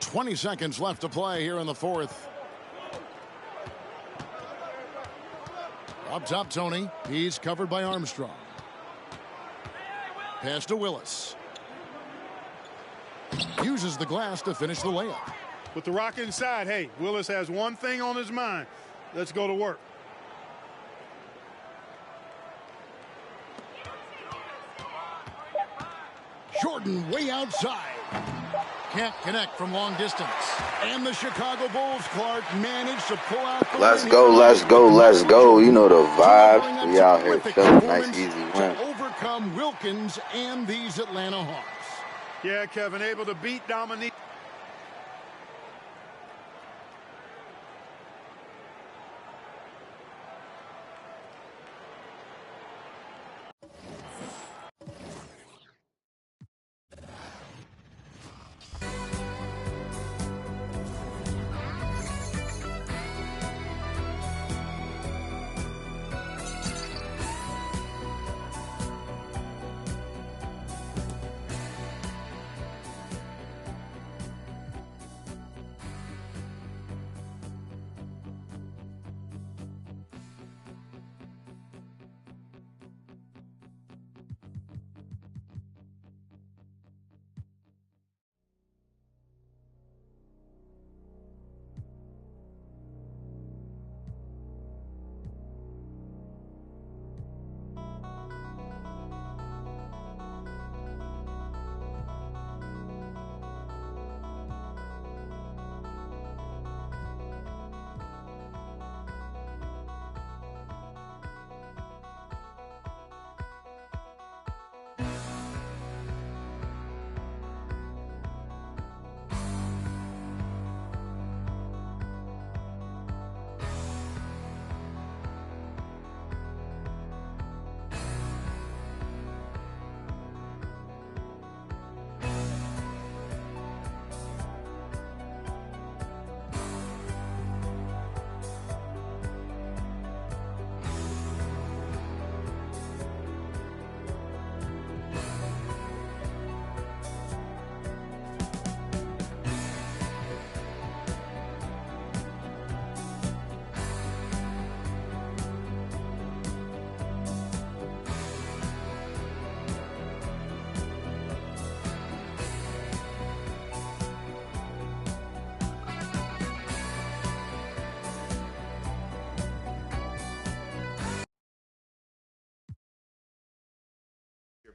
20 seconds left to play here in the fourth. Up top, Tony. He's covered by Armstrong. Pass to Willis. Uses the glass to finish the layup. With the rock inside, hey, Willis has one thing on his mind. Let's go to work. Jordan way outside. Can't connect from long distance. And the Chicago Bulls, Clark, managed to pull out the Let's go, let's go, let's go. You know the vibes. We out here feeling nice, easy win. To overcome Wilkins and these Atlanta Hawks. Yeah, Kevin, able to beat Dominique.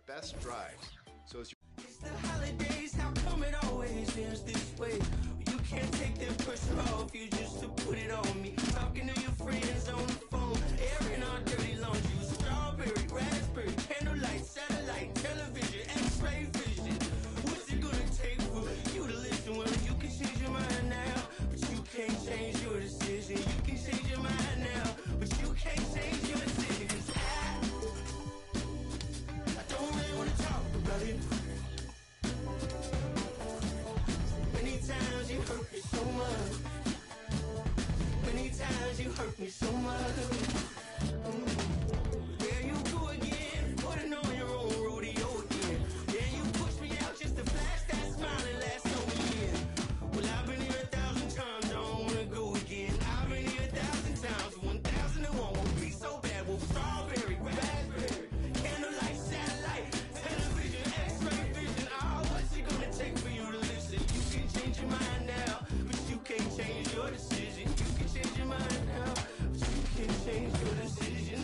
best drives. So as It's the holidays, how come it always ends this way? You can't take that pressure off you just to put it on me. Talking to your friends on the phone, airing our dirty laundry. Strawberry, raspberry, candlelight, satellite, television, x-ray vision. What's it gonna take for you to listen? Well, you can change your mind now, but you can't change your decision. You can change your mind now, but you can't change your decision. 'Cause I don't really wanna talk about it. Many times you hurt me so much. Many times you hurt me so much. There you go again, putting on your own rodeo again. Then you push me out just to flash that smile and last so year. Well, I've been here 1,000 times, I don't wanna go again. I've been here 1,000 times, 1,001 won't be so bad. Well, strawberry, raspberry, candlelight, satellite, television, x-ray vision. Oh, what's it gonna take for you to listen? You can change your mind now, but you can't change your decision. You can change your mind now, but you can't change your decision.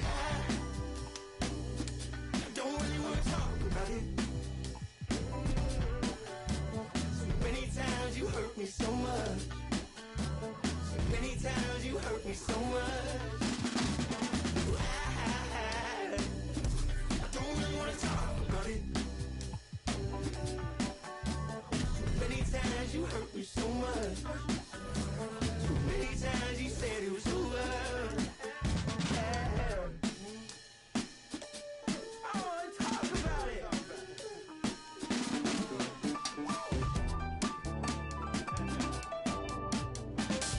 I don't really wanna talk about it. So many times you hurt me so much. So many times you hurt me so much. I don't really wanna talk about it. So many times you hurt me so much. So many times you said it was over. I wanna talk about it.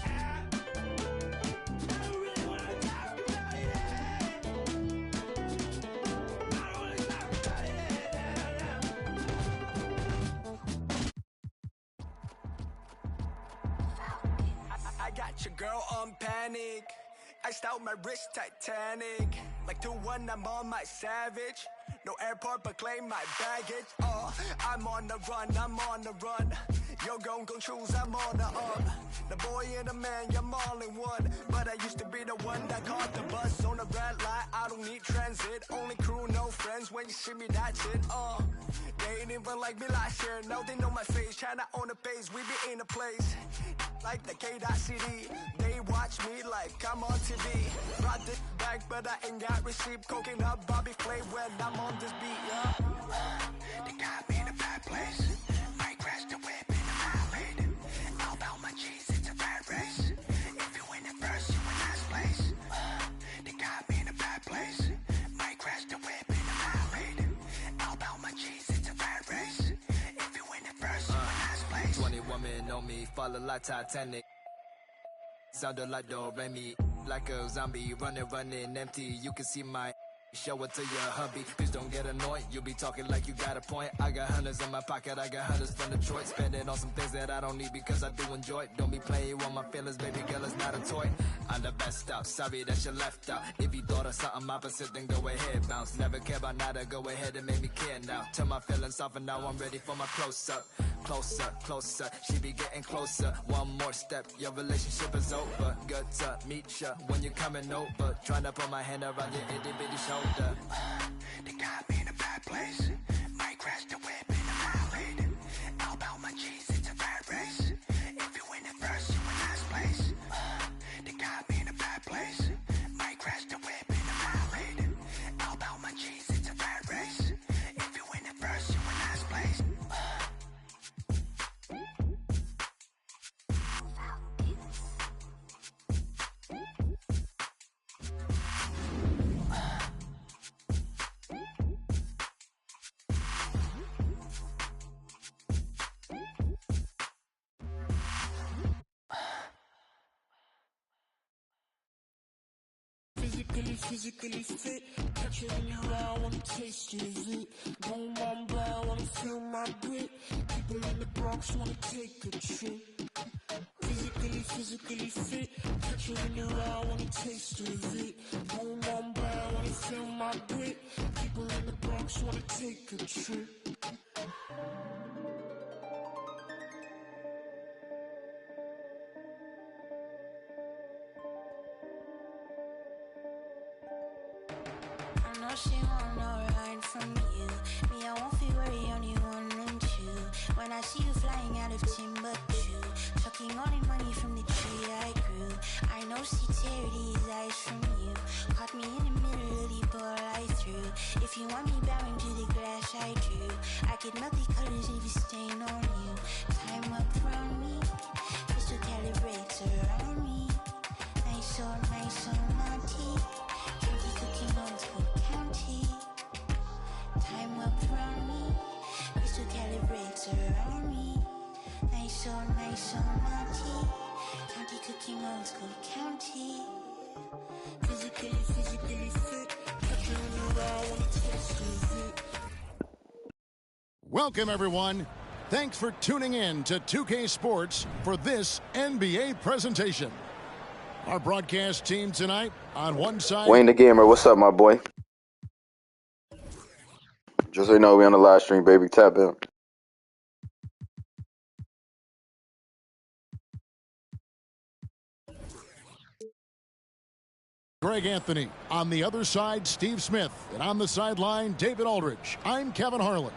I don't really wanna talk about it. I don't wanna talk about it. I got your girl on panic. Iced out my wrist Titanic. Like 2-1, I'm on my savage. No airport, but claim my baggage. I'm on the run, I'm on the run. You're gon' choose, I'm on the up. The boy and the man, you're all in one. But I used to be the one that caught the bus on the red light. I don't need transit, only crew, no friends. When you see me, that's it. They ain't even like me last year. Now they know my face, China on the page, we be in the place. Like the K.CD, they watch me like I'm on TV. Brought this back, but I ain't got receipt. Coking up Bobby Flay when I'm on this beat, yeah. They got me in a bad place. Might crash the whip in the highway. All about my cheese, it's a bad race. If you win it first, you in last place. They got me in a bad place. Might crash the whip in the highway. All about my cheese, it's a bad race. If you win it first, you in last place. 20 women on me, falling like Titanic. Sounded like Do-Re-Mi, like a zombie, running empty. You can see my show it to your hubby. Please don't get annoyed, you be talking like you got a point. I got hundreds in my pocket, I got hundreds from Detroit. Spend it on some things that I don't need because I do enjoy it. Don't be playing with my feelings, baby girl, it's not a toy. I'm the best out, sorry that you left out. If you thought of something opposite, then go ahead, bounce. Never care about nada, go ahead and make me care now. Turn my feelings off and now I'm ready for my close-up. Closer, closer, she be getting closer. One more step, your relationship is over. Good to meet ya when you're coming over. Trying to put my hand around your itty bitty shoulder. They got me in a bad place. Might crash the whip in the highway. All about my cheese, it's a bad race. If you win it first, you in last place. They got me in a bad place. Might crash the whip in the highway. All about my cheese, it's a bad race. If you win it first, you in last place. Physically fit, catch it in your eye, wanna taste it. Boom, I'm blind, wanna feel my grit. People in the Bronx wanna take a trip. Physically fit, catch it in your eye, wanna taste it. Boom, I'm blind, wanna feel my grit. People in the Bronx wanna take a trip. I know she wanna ride from you. Me out of Timbuktu, talking all the money from the tree I grew. I know these eyes from you, caught me in the middle of the ball I threw. If you want me bowing to the glass I drew, I could melt the colors if you stain on you. Time up from me, crystal calibrates around me. Nice or naughty, county cooking old school county. Time up from me, crystal calibrates around me. Nice or naughty, county cooking old school county. Physically fit, touching around when it's fit. Welcome, everyone. Thanks for tuning in to 2K Sports for this NBA presentation. Our broadcast team tonight on one side. Wayne the Gamer, what's up, my boy? Just so you know, we on the live stream, baby. Tap in. Greg Anthony. On the other side, Steve Smith. And on the sideline, David Aldridge. I'm Kevin Harlan.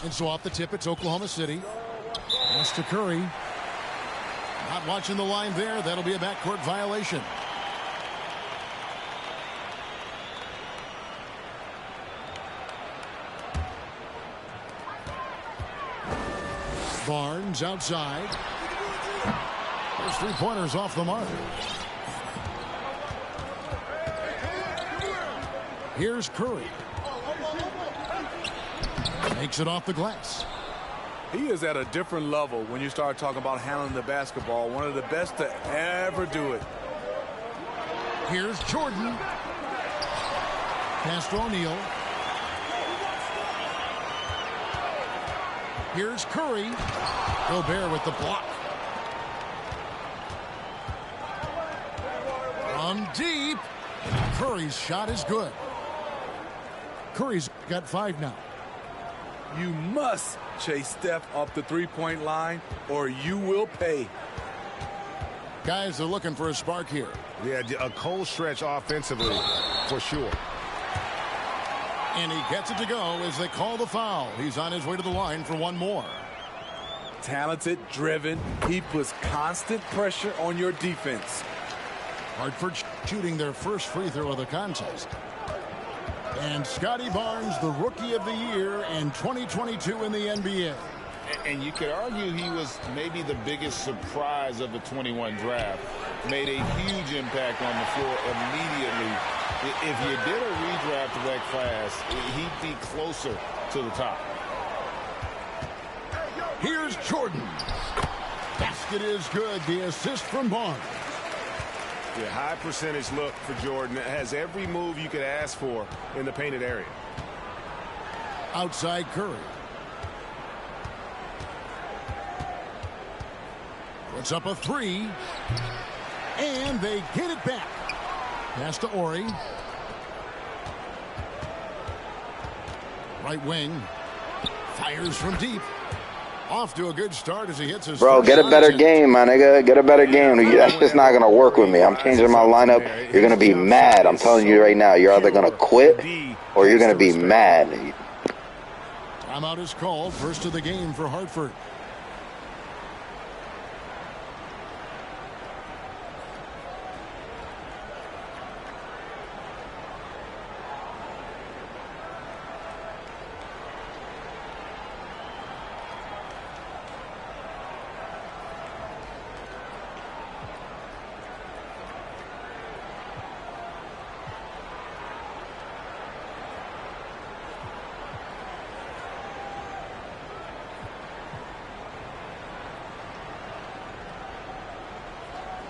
And so off the tip, it's Oklahoma City. Pass to Curry. Not watching the line there. That'll be a backcourt violation. Barnes outside. Those three-pointers off the mark. Here's Curry. Makes it off the glass. He is at a different level when you start talking about handling the basketball. One of the best to ever do it. Here's Jordan. Pass to O'Neal. Here's Curry. Gobert with the block. From deep. Curry's shot is good. Curry's got 5 now. You must chase Steph up the three-point line or you will pay. Guys are looking for a spark here. Yeah, a cold stretch offensively for sure. And he gets it to go as they call the foul. He's on his way to the line for one more. Talented, driven. He puts constant pressure on your defense. Hartford shooting their first free throw of the contest. And Scotty Barnes, the Rookie of the Year in 2022 in the NBA. And you could argue he was maybe the biggest surprise of the 21 draft. Made a huge impact on the floor immediately. If you did a redraft of that class, he'd be closer to the top. Here's Jordan. Basket is good. The assist from Barnes. Yeah, high percentage look for Jordan. It has every move you could ask for in the painted area. Outside Curry. Puts up a 3. And they get it back. Pass to Ori. Right wing. Fires from deep. Off to a good start as he hits his Bro, get a better game, my nigga. Get a better game. That's just not going to work with me. I'm changing my lineup. You're going to be mad. I'm telling you right now. You're either going to quit or you're going to be mad. Timeout is called. First of the game for Hartford.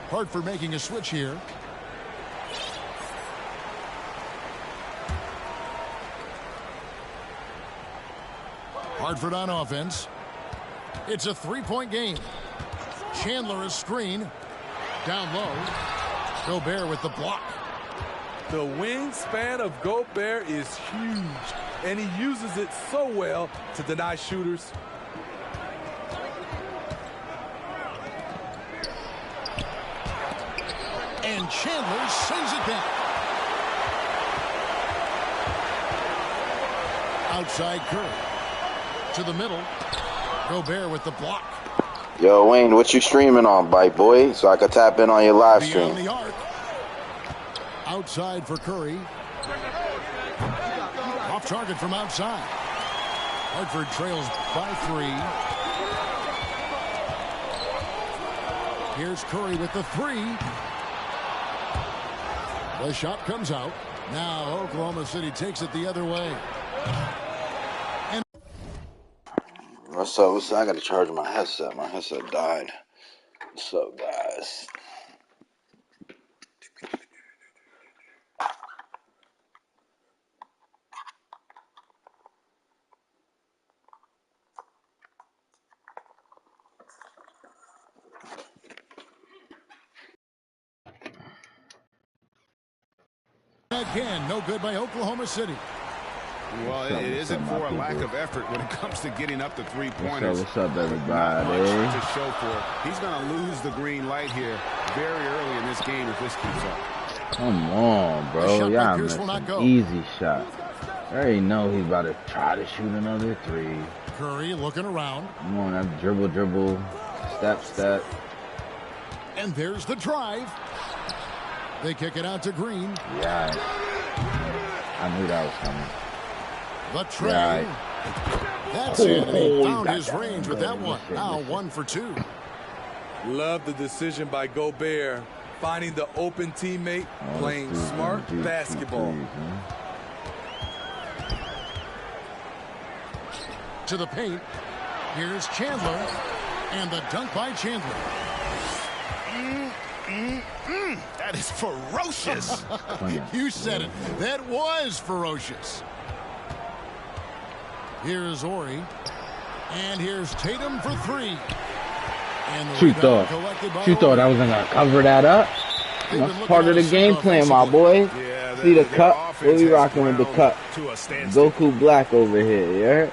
Hartford making a switch here. Hartford on offense. It's a three-point game. Chandler is screen. Down low. Gobert with the block. The wingspan of Gobert is huge, and he uses it so well to deny shooters. And Chandler sends it back. Outside Curry. To the middle. Gobert with the block. Yo, Wayne, what you streaming on, bite boy? So I could tap in on your live stream. Beyond the arc. Outside for Curry. Off target from outside. Hartford trails by 3. Here's Curry with the 3. The shot comes out. Now Oklahoma City takes it the other way. And What's up? I got to charge my headset. My headset died. What's up, guys? again, no good by Oklahoma City. Well, it isn't for a lack of effort when it comes to getting up the three-pointers. What's up, everybody? To show for it. He's going to lose the green light here very early in this game if this keeps up. Come on, bro. Y'all missed an easy shot. I already know he's about to try to shoot another 3. Curry looking around. Come on, that dribble, step. And there's the drive. They kick it out to Green. Yeah, I knew that was coming. The tray. That's it. And he found his range with that one. Now 1 for 2. Love the decision by Gobert. Finding the open teammate, playing smart basketball. To the paint. Here's Chandler. And the dunk by Chandler. That is ferocious. You said it. That was ferocious. Here's Ori. And here's Tatum for 3. And You thought I wasn't going to cover that up? That's part of the game plan, my boy. Yeah, See the cut? What we rocking with the cut? Goku Black over here, you heard?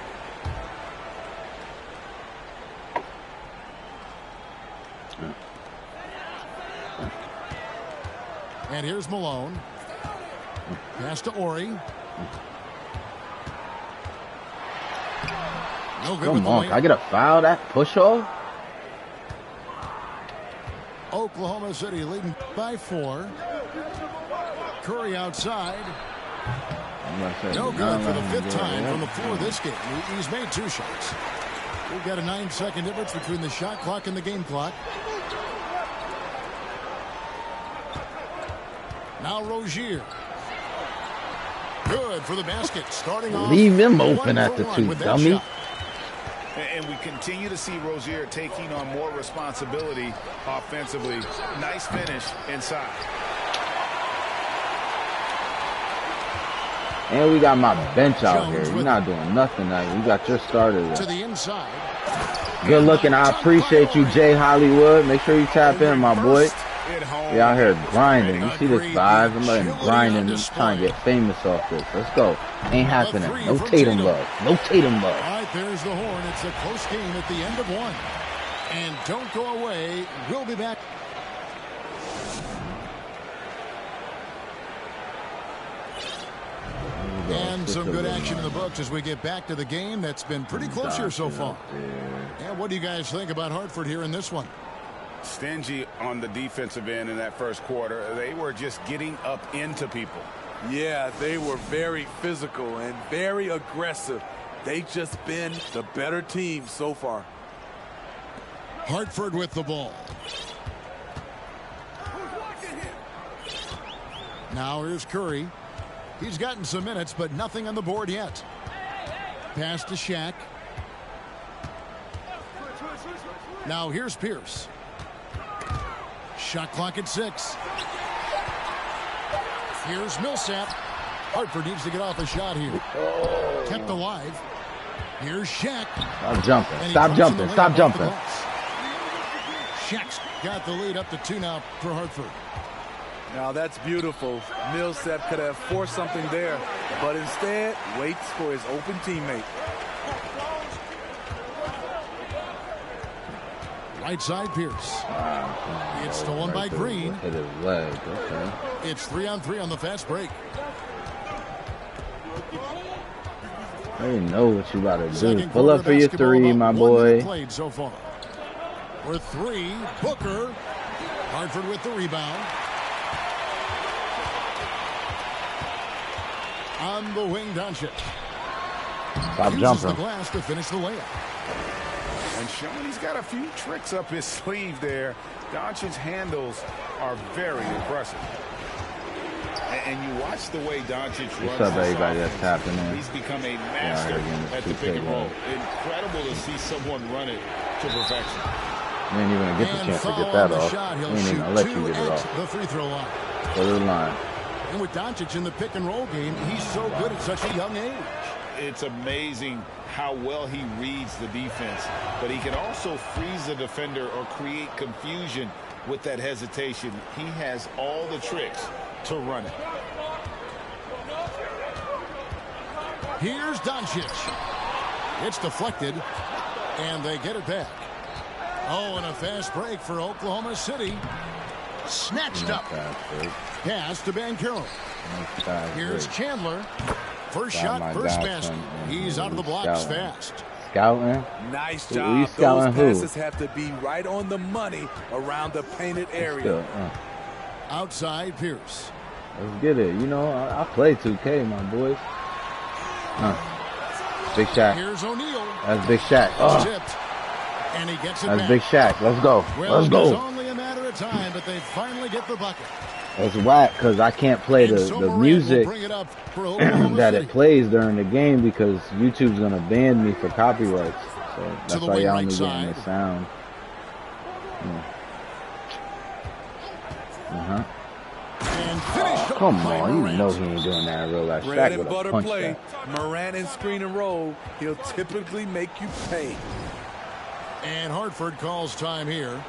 And here's Malone. Pass to Ori. No good. Come on, can I get a foul? That push off? Oklahoma City leading by 4. Curry outside. No good for the 5th time from the floor this game. He's made 2 shots. We've got a 9-second difference between the shot clock and the game clock. Now Rozier. Good for the basket. Starting off. Leave him open at the 2, dummy. And we continue to see Rozier taking on more responsibility offensively. Nice finish inside. And we got my bench out here. You're not doing nothing now. You got your starters. To the inside. Good looking. I appreciate you, Jay Hollywood. Make sure you tap in, my boy. We out here grinding. You see this vibe? I'm like grinding and trying to get famous off this. Let's go. Ain't happening. No Tatum love. No Tatum love. All right, there's the horn. It's a close game at the end of 1. And don't go away. We'll be back. And some good action in the books as we get back to the game that's been pretty close here so far. And what do you guys think about Hartford here in this one? Stingy on the defensive end in that first quarter. They were just getting up into people. Yeah, they were very physical and very aggressive. They just been the better team so far. Hartford with the ball. Now here's Curry. He's gotten some minutes, but nothing on the board yet. Pass to Shaq. Now here's Pierce. Shot clock at 6. Here's Millsap. Hartford needs to get off a shot here. Kept alive. Here's Shaq. Stop jumping. Stop jumping. Stop jumping. Shaq's got the lead up to 2 now for Hartford. Now that's beautiful. Millsap could have forced something there, but instead waits for his open teammate. Right side, Pierce. It's stolen by Green. Hit his leg. Okay. It's 3-on-3 on the fast break. I didn't know what you about to do. Pull up for your three, my boy. Played so far. For three, Booker. Hartford with the rebound. On the wing, Doncic. Stop Uses jumping. the glass to finish the layup. And showing he's got a few tricks up his sleeve there. Doncic's handles are very impressive. And you watch the way Doncic runs. What's up, everybody that's tapping in? He's become a master at the pick and roll. Incredible to see someone run it to perfection. You ain't even gonna get the chance to get that off. You ain't even gonna let you get it off. The free throw line. Go to the line. And with Doncic in the pick and roll game, he's so good at such a young age. It's amazing how well he reads the defense, but he can also freeze the defender or create confusion with that hesitation. He has all the tricks to run it. Here's Doncic. It's deflected, and they get it back. Oh, and a fast break for Oklahoma City. Snatched up. Pass to Banchero. Here's Chandler. First shot, first basket. He's out of the blocks fast. Scouting? Nice Who job. scouting Those who? passes have to be right on the money around the painted area. Outside, Pierce. Let's get it. You know, I play 2K, my boys. Big Shaq. Here's O'Neal. That's Big Shaq. Tipped. And he gets it That's back. Big Shaq. Let's go. Well, Let's go. it's only a matter of time, but they finally get the bucket. It's whack because I can't play the music that it plays during the game because YouTube's going to ban me for copyrights. So that's why y'all need getting the sound. Oh, come on, you know he ain't doing that in real life. Bread and butter play. Morant and screen and roll. He'll typically make you pay. And Hartford calls time here.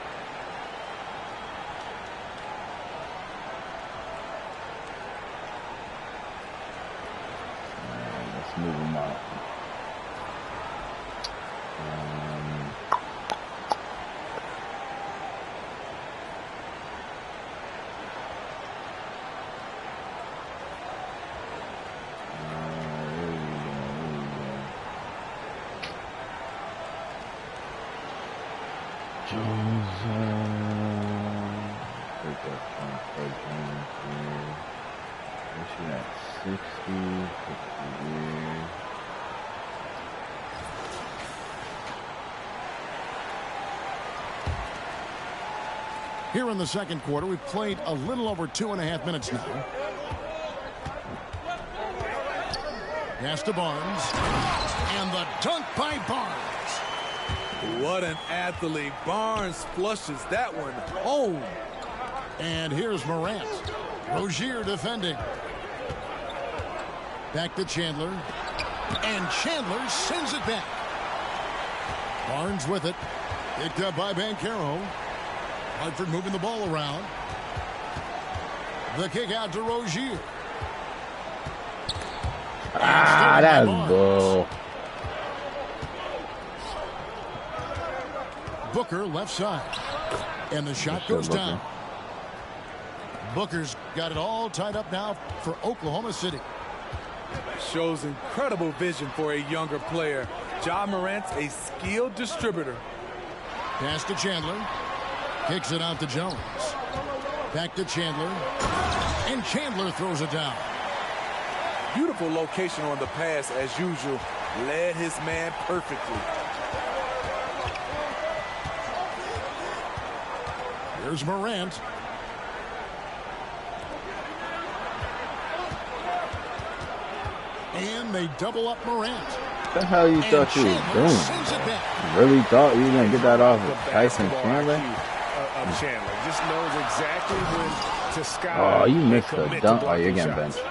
Let's move him out. Here in the second quarter, we've played a little over 2.5 minutes now. Pass to Barnes. And the dunk by Barnes. What an athlete. Barnes flushes that one home. And here's Morant. Rozier defending. Back to Chandler. And Chandler sends it back. Barnes with it. Picked up by Banchero. Hartford moving the ball around. The kick out to Rozier. That's bull. Booker left side. And the shot goes down. Booker's got it all tied up now for Oklahoma City. Shows incredible vision for a younger player. Ja Morant's a skilled distributor. Pass to Chandler. Kicks it out to Jones. Back to Chandler. And Chandler throws it down. Beautiful location on the pass as usual. Led his man perfectly. Here's Morant. And they double up Morant. What the hell you thought you was doing? You really thought you were going to get that off of Tyson Chandler? Chandler just knows exactly when to scout. Oh, you missed the dunk. Oh, you're getting benched.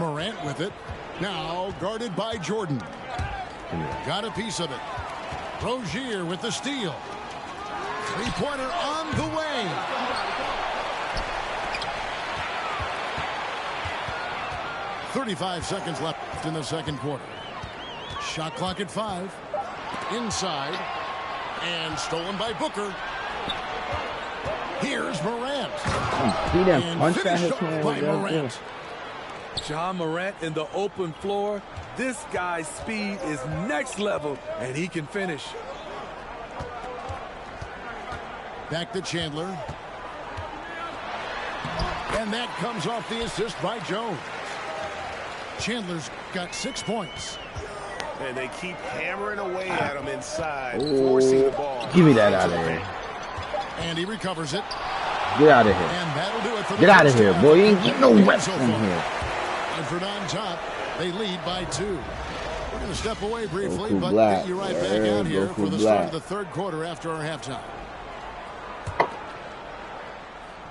Morant with it. Now guarded by Jordan. Got a piece of it. Rozier with the steal. Three-pointer on the way. .35 seconds left in the second quarter. Shot clock at 5. Inside. And stolen by Booker. Here's Morant. He didn't punch that his by Morant. John Morant in the open floor. This guy's speed is next level, and he can finish. Back to Chandler. And that comes off the assist by Jones. Chandler's got 6 points. And they keep hammering away at him inside, forcing the ball. Give me that out of here. And he recovers it. Get out of here. And that'll do it for Get out of here, boy. You ain't getting no reps in here. And for on top, they lead by 2. We're going to step away briefly, Goku but Black. get you right back out here Goku for the Black. start of the third quarter after our halftime.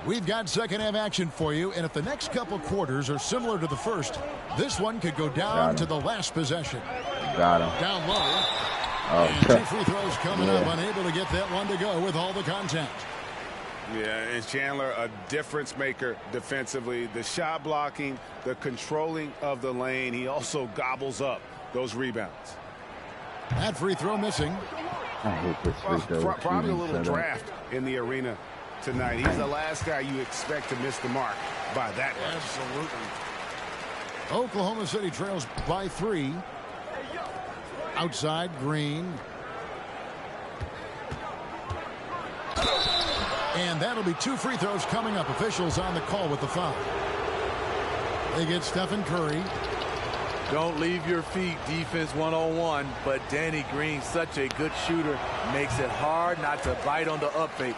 We've got second half action for you, and if the next couple quarters are similar to the first, this one could go down to the last possession. Got him. Down low. Oh, And 2 free throws coming up, unable to get that one to go with all the contact. Yeah, and Chandler, a difference maker defensively. The shot blocking, the controlling of the lane. He also gobbles up those rebounds. That free throw missing. I hate this free throw. Probably a little draft in the arena tonight. He's the last guy you expect to miss the mark by that much. Absolutely. Oklahoma City trails by 3. Outside, Green. And that'll be 2 free throws coming up. Officials on the call with the foul. They get Stephen Curry. Don't leave your feet, defense 101, but Danny Green, such a good shooter, makes it hard not to bite on the up fake.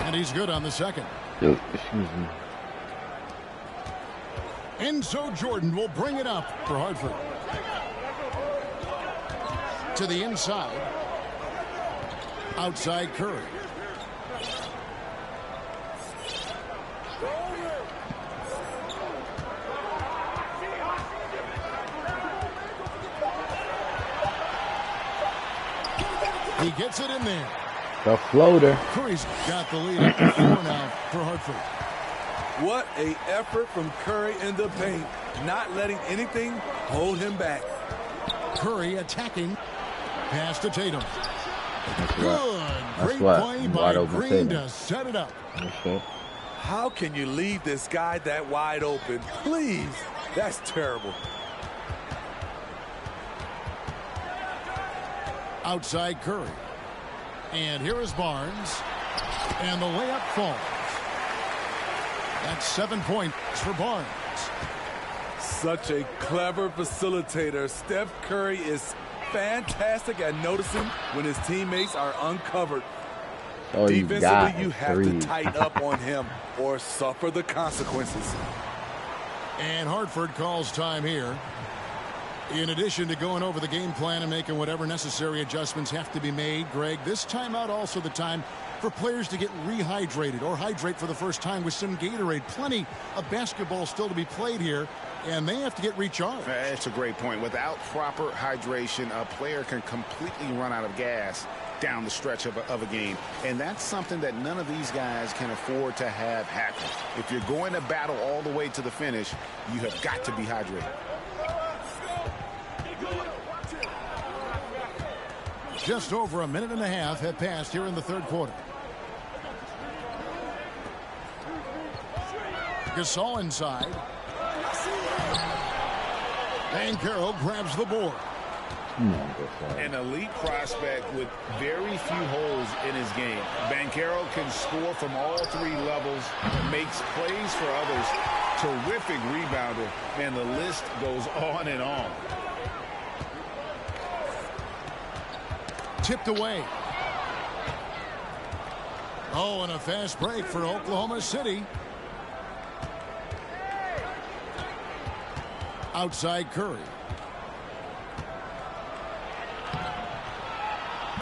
And he's good on the second. Excuse me. Enzo Jordan will bring it up for Hartford. To the inside. Outside Curry. He gets it in there. The floater. Curry's got the lead at 4 now for Hartford. What a effort from Curry in the paint, not letting anything hold him back. Curry attacking. Pass to Tatum. Good. Great play by Green to set it up. How can you leave this guy that wide open? Please. That's terrible. Outside Curry. And here is Barnes. And the layup falls. That's 7 points for Barnes. Such a clever facilitator. Steph Curry is fantastic at noticing when his teammates are uncovered. Oh, defensively, you have to tighten up on him or suffer the consequences. And Hartford calls time here. In addition to going over the game plan and making whatever necessary adjustments have to be made, Greg, this timeout also the time for players to get rehydrated or hydrate for the first time with some Gatorade. Plenty of basketball still to be played here, and they have to get recharged. That's a great point. Without proper hydration, a player can completely run out of gas down the stretch of a game. And that's something that none of these guys can afford to have happen. If you're going to battle all the way to the finish, you have got to be hydrated. Just over a minute and a half have passed here in the third quarter. Gasol inside. Banchero grabs the board. An elite prospect with very few holes in his game. Banchero can score from all 3 levels, makes plays for others, terrific rebounder, and the list goes on and on. Tipped away. Oh, and a fast break for Oklahoma City. Outside Curry.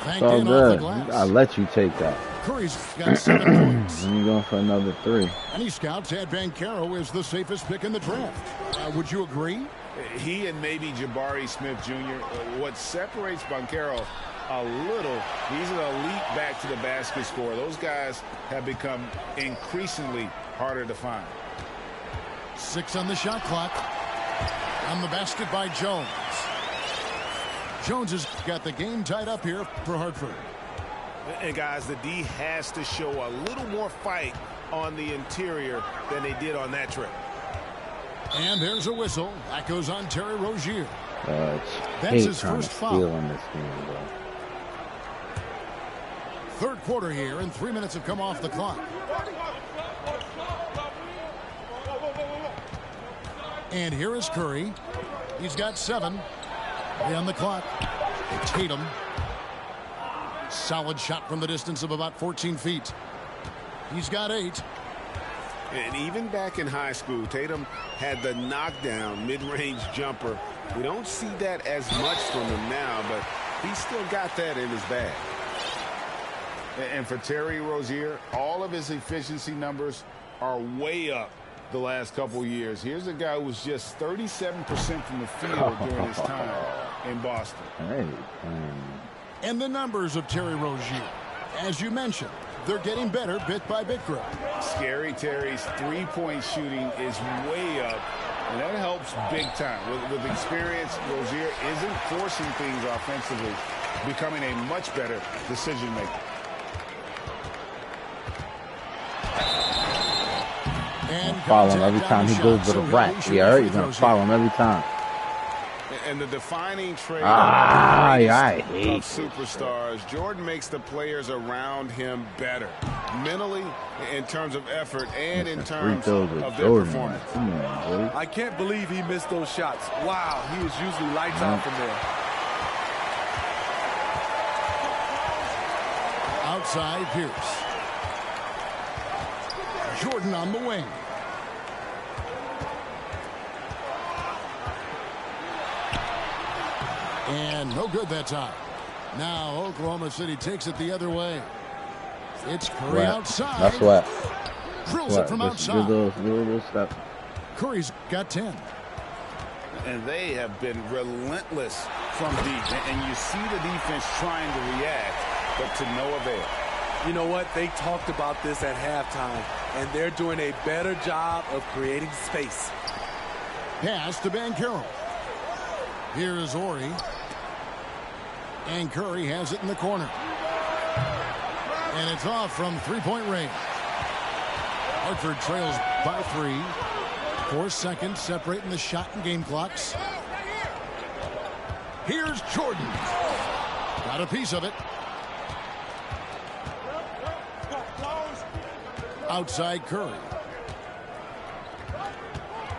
It's all good. I'll let you take that. Curry's got 7 points. And you're going for another 3. Many scouts had Banchero as the safest pick in the draft. Would you agree? He and maybe Jabari Smith Jr. What separates Banchero a little, he's an elite back to the basket scorer. Those guys have become increasingly harder to find. 6 on the shot clock. On the basket by Jones. Jones has got the game tied up here for Hartford. And guys, the D has to show a little more fight on the interior than they did on that trip. And there's a whistle. That goes on Terry Rozier. That's his first foul in this game, bro. Third quarter here, and 3 minutes have come off the clock. And here is Curry. He's got 7. 3 on the clock. Tatum. Solid shot from the distance of about 14 feet. He's got 8. And even back in high school, Tatum had the knockdown mid-range jumper. We don't see that as much from him now, but he's still got that in his bag. And for Terry Rozier, all of his efficiency numbers are way up the last couple years. Here's a guy who was just 37% from the field during his time in Boston. Hey, and the numbers of Terry Rozier, as you mentioned, they're getting better bit by bit, Greg. Scary Terry's three-point shooting is way up, and that helps big time. With experience, Rozier isn't forcing things offensively, becoming a much better decision maker. Follow him every time he goes to the rack. Yeah, he's going to follow him every time. And the defining trait of superstars, Jordan makes the players around him better, mentally, in terms of effort, and in terms of their performance. I can't believe he missed those shots. Wow, he is usually lights out from there. Outside Pierce. Jordan on the wing. And no good that time. Now Oklahoma City takes it the other way. It's Curry outside. That's what. Drills it from outside. Little step. Curry's got 10. And they have been relentless from deep. And you see the defense trying to react, but to no avail. You know what? They talked about this at halftime, and they're doing a better job of creating space. Pass to Banchero. Here is Ori. And Curry has it in the corner. And it's off from three-point range. Hartford trails by 3. 4 seconds separating the shot and game clocks. Here's Jordan. Got a piece of it. Outside Curry.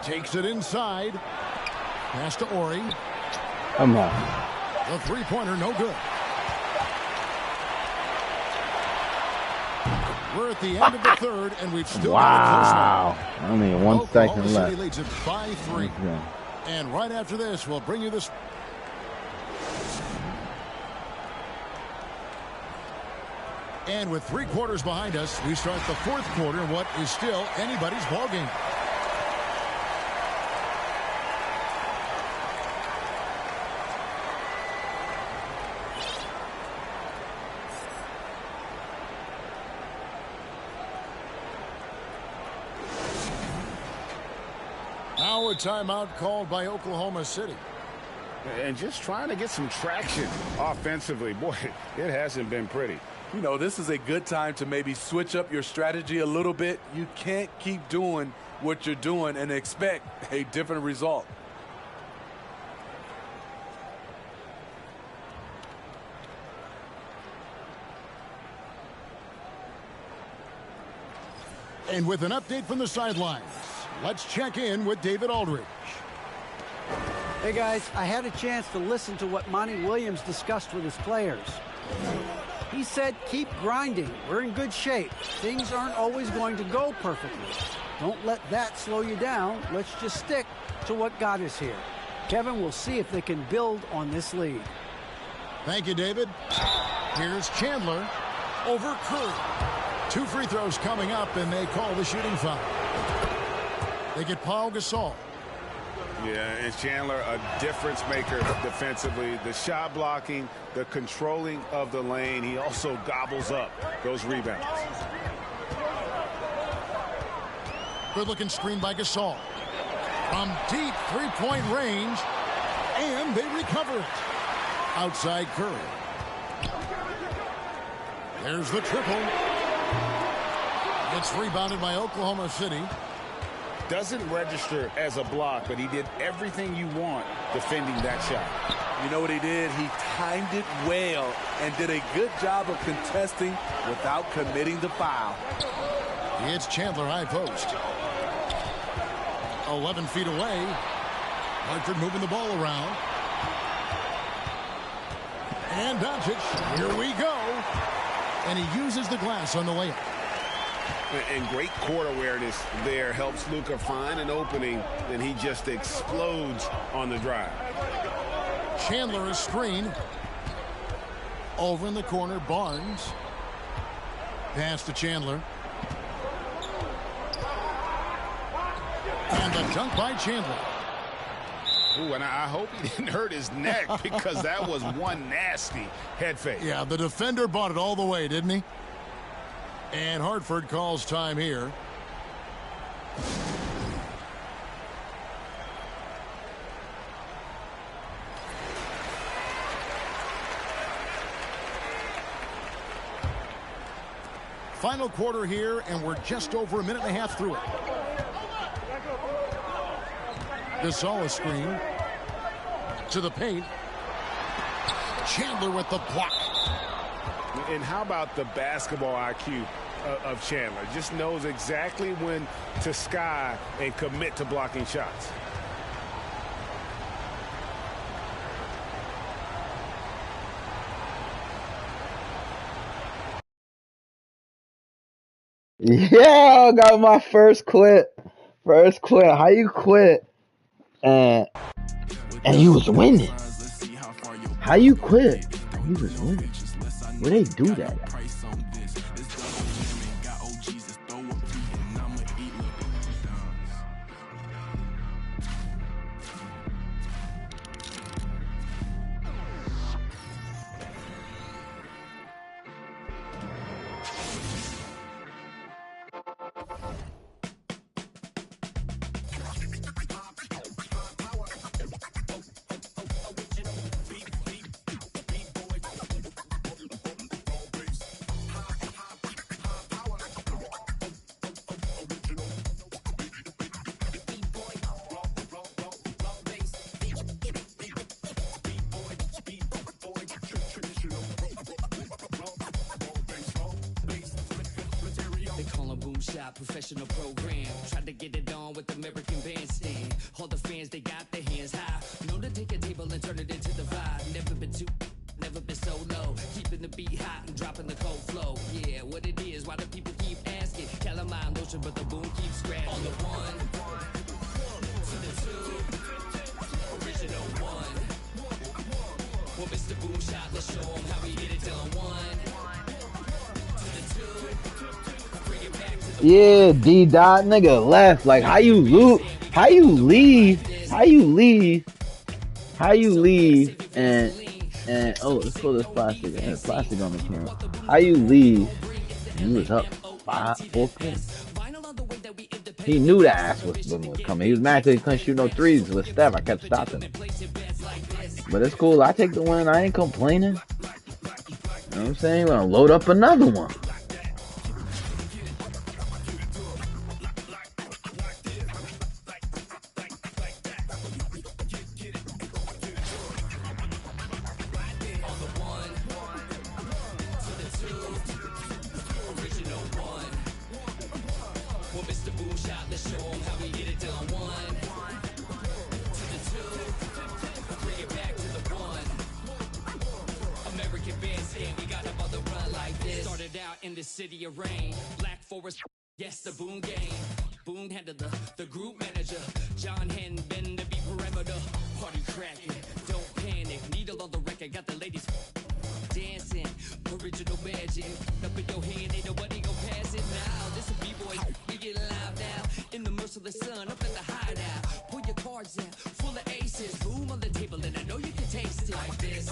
Takes it inside. Pass to Ori. Come on. The three-pointer, no good. We're at the end of the third, and we've still got a close one. Only 1 second left. City leads it by 3. And right after this, we'll bring you this. And with 3 quarters behind us, we start the fourth quarter in what is still anybody's ball game. Now a timeout called by Oklahoma City. And just trying to get some traction offensively. Boy, it hasn't been pretty. You know, this is a good time to maybe switch up your strategy a little bit. You can't keep doing what you're doing and expect a different result. And with an update from the sidelines, let's check in with David Aldridge. Hey guys, I had a chance to listen to what Monty Williams discussed with his players. He said, keep grinding. We're in good shape. Things aren't always going to go perfectly. Don't let that slow you down. Let's just stick to what got us here. Kevin, we'll see if they can build on this lead. Thank you, David. Here's Chandler over Curry. 2 free throws coming up, and they call the shooting foul. They get Paul Gasol. Yeah, and Chandler, a difference maker defensively. The shot blocking, the controlling of the lane. He also gobbles up those rebounds. Good-looking screen by Gasol. From deep three-point range, and they recover it. Outside Curry. There's the triple. It's rebounded by Oklahoma City. Doesn't register as a block, but he did everything you want defending that shot. You know what he did? He timed it well and did a good job of contesting without committing the foul. It's Chandler high post. 11 feet away. Hartford moving the ball around. And Doncic, here we go. And he uses the glass on the layup. And great court awareness there helps Luka find an opening, and he just explodes on the drive. Chandler is screen. Over in the corner, Barnes. Pass to Chandler. And the dunk by Chandler. Ooh, and I hope he didn't hurt his neck because that was one nasty head fake. Yeah, the defender bought it all the way, didn't he? And Hartford calls time here. Final quarter here, and we're just over a minute and a half through it. Gasol screen to the paint. Chandler with the block. And how about the basketball IQ of Chandler? Just knows exactly when to sky and commit to blocking shots. Yeah, got my first quit. First quit. How you quit? And you was winning. How you quit? And you was winning. Where they do that at? Professional program, tried to get it on with American Bandstand. All the fans, they got their hands high. Know to take a table and turn it into the vibe. Never been too, never been so low. Keeping the beat hot and dropping the cold flow. Yeah, what it is, why do people keep asking? Calamine lotion, but the boom keeps scratching. On the one, to the two, original one. Well, Mr. Boom Shot, let's show him how we get it done. One, to the two, bring it back to the Yeah, D dot nigga left. Like how you loot? How you leave? How you leave? How you leave? And oh, let's pull this plastic. There's plastic on the camera. How you leave? And he was up 4 points. He knew that ass was coming. He was mad because he couldn't shoot no threes with Steph. I kept stopping him. But it's cool. I take the win. I ain't complaining. You know what I'm saying? We're gonna load up another one. in the city of rain. Black Forest, yes, the Boone game. Boone handled the group manager. John Henn been to be perimeter. Party cracking, don't panic. Needle on the record, got the ladies dancing. Original magic. Up in your hand, ain't nobody gon' pass it now. This a B-boy, we get live now. In the merciless sun, up at the hideout. Pull your cards out, full of aces. Boom on the table, and I know you can taste it like this.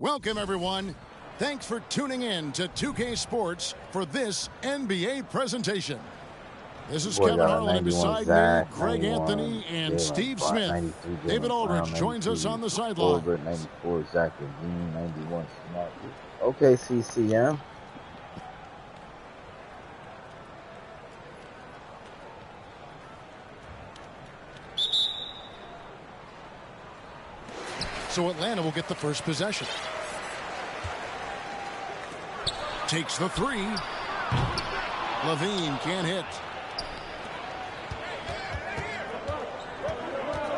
Welcome, everyone. Thanks for tuning in to 2K Sports for this NBA presentation. This is Kevin Harlan, and beside me, Craig Anthony and Steve Smith. David Aldridge joins us on the sideline. 94, Zach Levine, 91, Smart. Okay, CCM. So Atlanta will get the first possession. Takes the three. Levine can't hit.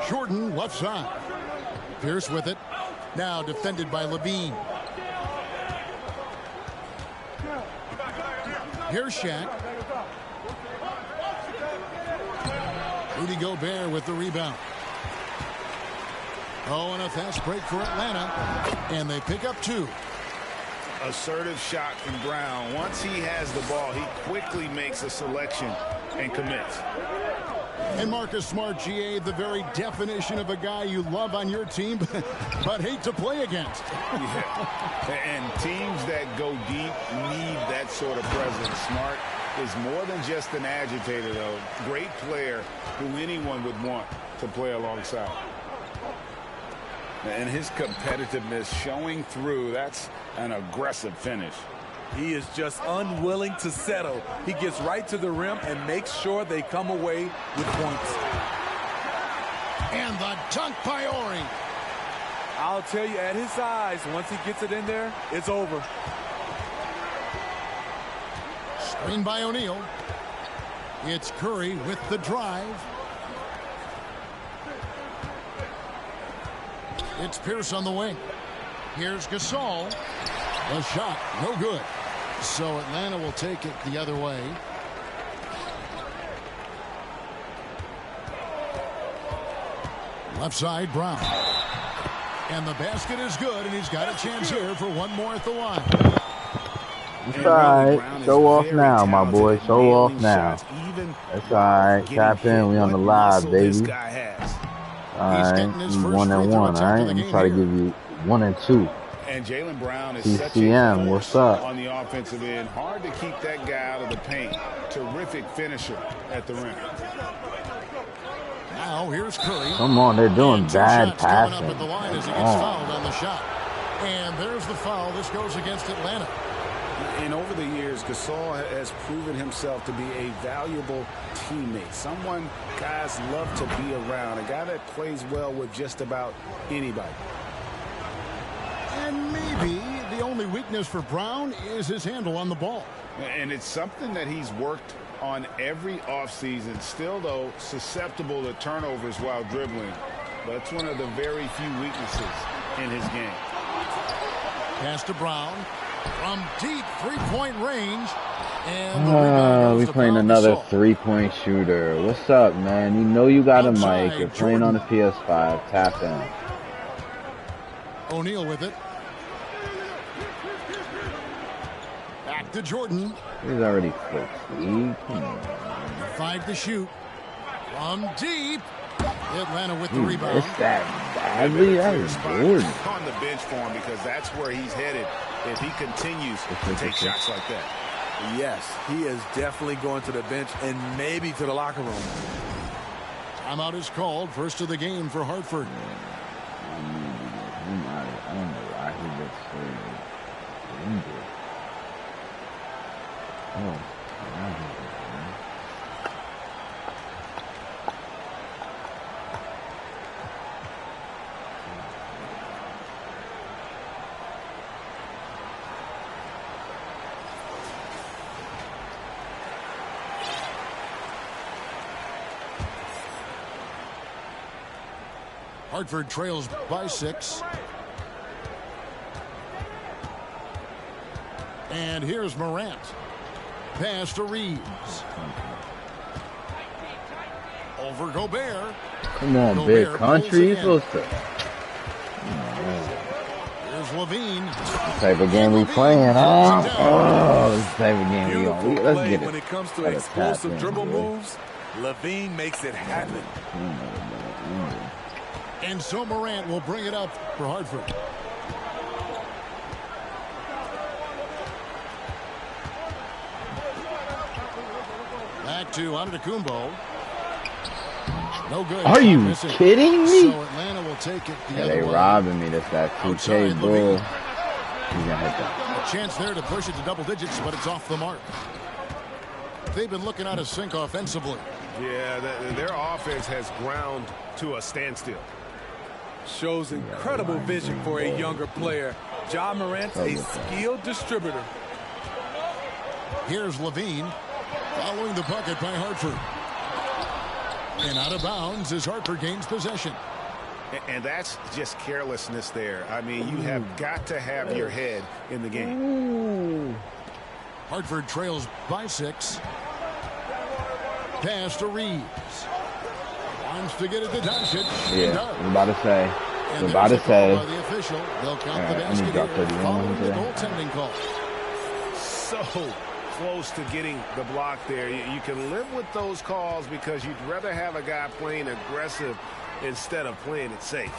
Jordan left side. Pierce with it. Now defended by Levine. Here's Shaq. Rudy Gobert with the rebound. Oh, and a fast break for Atlanta. And they pick up two. Assertive shot from Brown. Once he has the ball, he quickly makes a selection and commits. And Marcus Smart, GA, the very definition of a guy you love on your team, but hate to play against. Yeah. And teams that go deep need that sort of presence. Smart is more than just an agitator, though. Great player who anyone would want to play alongside. And his competitiveness showing through. That's an aggressive finish. He is just unwilling to settle. He gets right to the rim and makes sure they come away with points. And the dunk by Ori. I'll tell you, at his size, once he gets it in there, it's over. Screen by O'Neal. It's Curry with the drive. It's Pierce on the wing. Here's Gasol. A shot, no good. So Atlanta will take it the other way. Left side, Brown. And the basket is good, and he's got a chance here for one more at the line. It's all right. Show off now, my boy. Show off now. That's all right. Tap in. We on the live, baby. All right, 1-1, all right? I'm trying to give you 1 and 2. And Jaylen Brown is CCM, such a what's up? On the offensive end. Hard to keep that guy out of the paint. Terrific finisher at the rim. Now here's Curry. Come on, they're doing bad passing. Up at the line as he gets fouled on the shot. And there's the foul. This goes against Atlanta. And over the years, Gasol has proven himself to be a valuable teammate. Someone guys love to be around. A guy that plays well with just about anybody. And maybe the only weakness for Brown is his handle on the ball. And it's something that he's worked on every offseason. Still, though, susceptible to turnovers while dribbling. But it's one of the very few weaknesses in his game. Pass to Brown. From deep three-point range. And we playing another three-point shooter. What's up, man? You know you got a mic. You're playing on the PS5. Tap in. O'Neal with it. Back to Jordan. He's already flipped. Come on. 5 to shoot. From deep. Atlanta with the rebound. It's that badly. That is Jordan. On the bench for him because that's where he's headed if he continues to take shots like that. Yes, he is definitely going to the bench and maybe to the locker room. Timeout is called. First of the game for Hartford. I don't know why he looks so injured. Oh, Hartford trails by 6. And here's Morant. Pass to Reeves. Over Gobert. Come on, big country. You're supposed to. Here's Levine. This type of game we playing, huh? Oh, this type of game we on. Let's get it. When it comes to explosive dribble moves, Levine makes it happen. And so Morant will bring it up for Hartford. to Antetokounmpo. No good. Are you kidding me? So Atlanta will take it the Yeah, other they way. robbing me. That's that 2K bull. He's gonna hit that. A chance there to push it to double digits, but it's off the mark. They've been looking out of sync offensively. Yeah, their offense has ground to a standstill. Shows incredible vision for a younger player. Ja Morant's a skilled distributor. Here's Levine following the bucket by Hartford. And out of bounds as Hartford gains possession. And that's just carelessness there. I mean, you have got to have your head in the game. Hartford trails by 6. Pass to Reeves. Wants to get it to Doncic. Yeah, I'm about to say. I'm about to say. By the official. They'll count the I basket need to drop here 31 following the today. goaltending call. So close to getting the block there. You can live with those calls because you'd rather have a guy playing aggressive instead of playing it safe.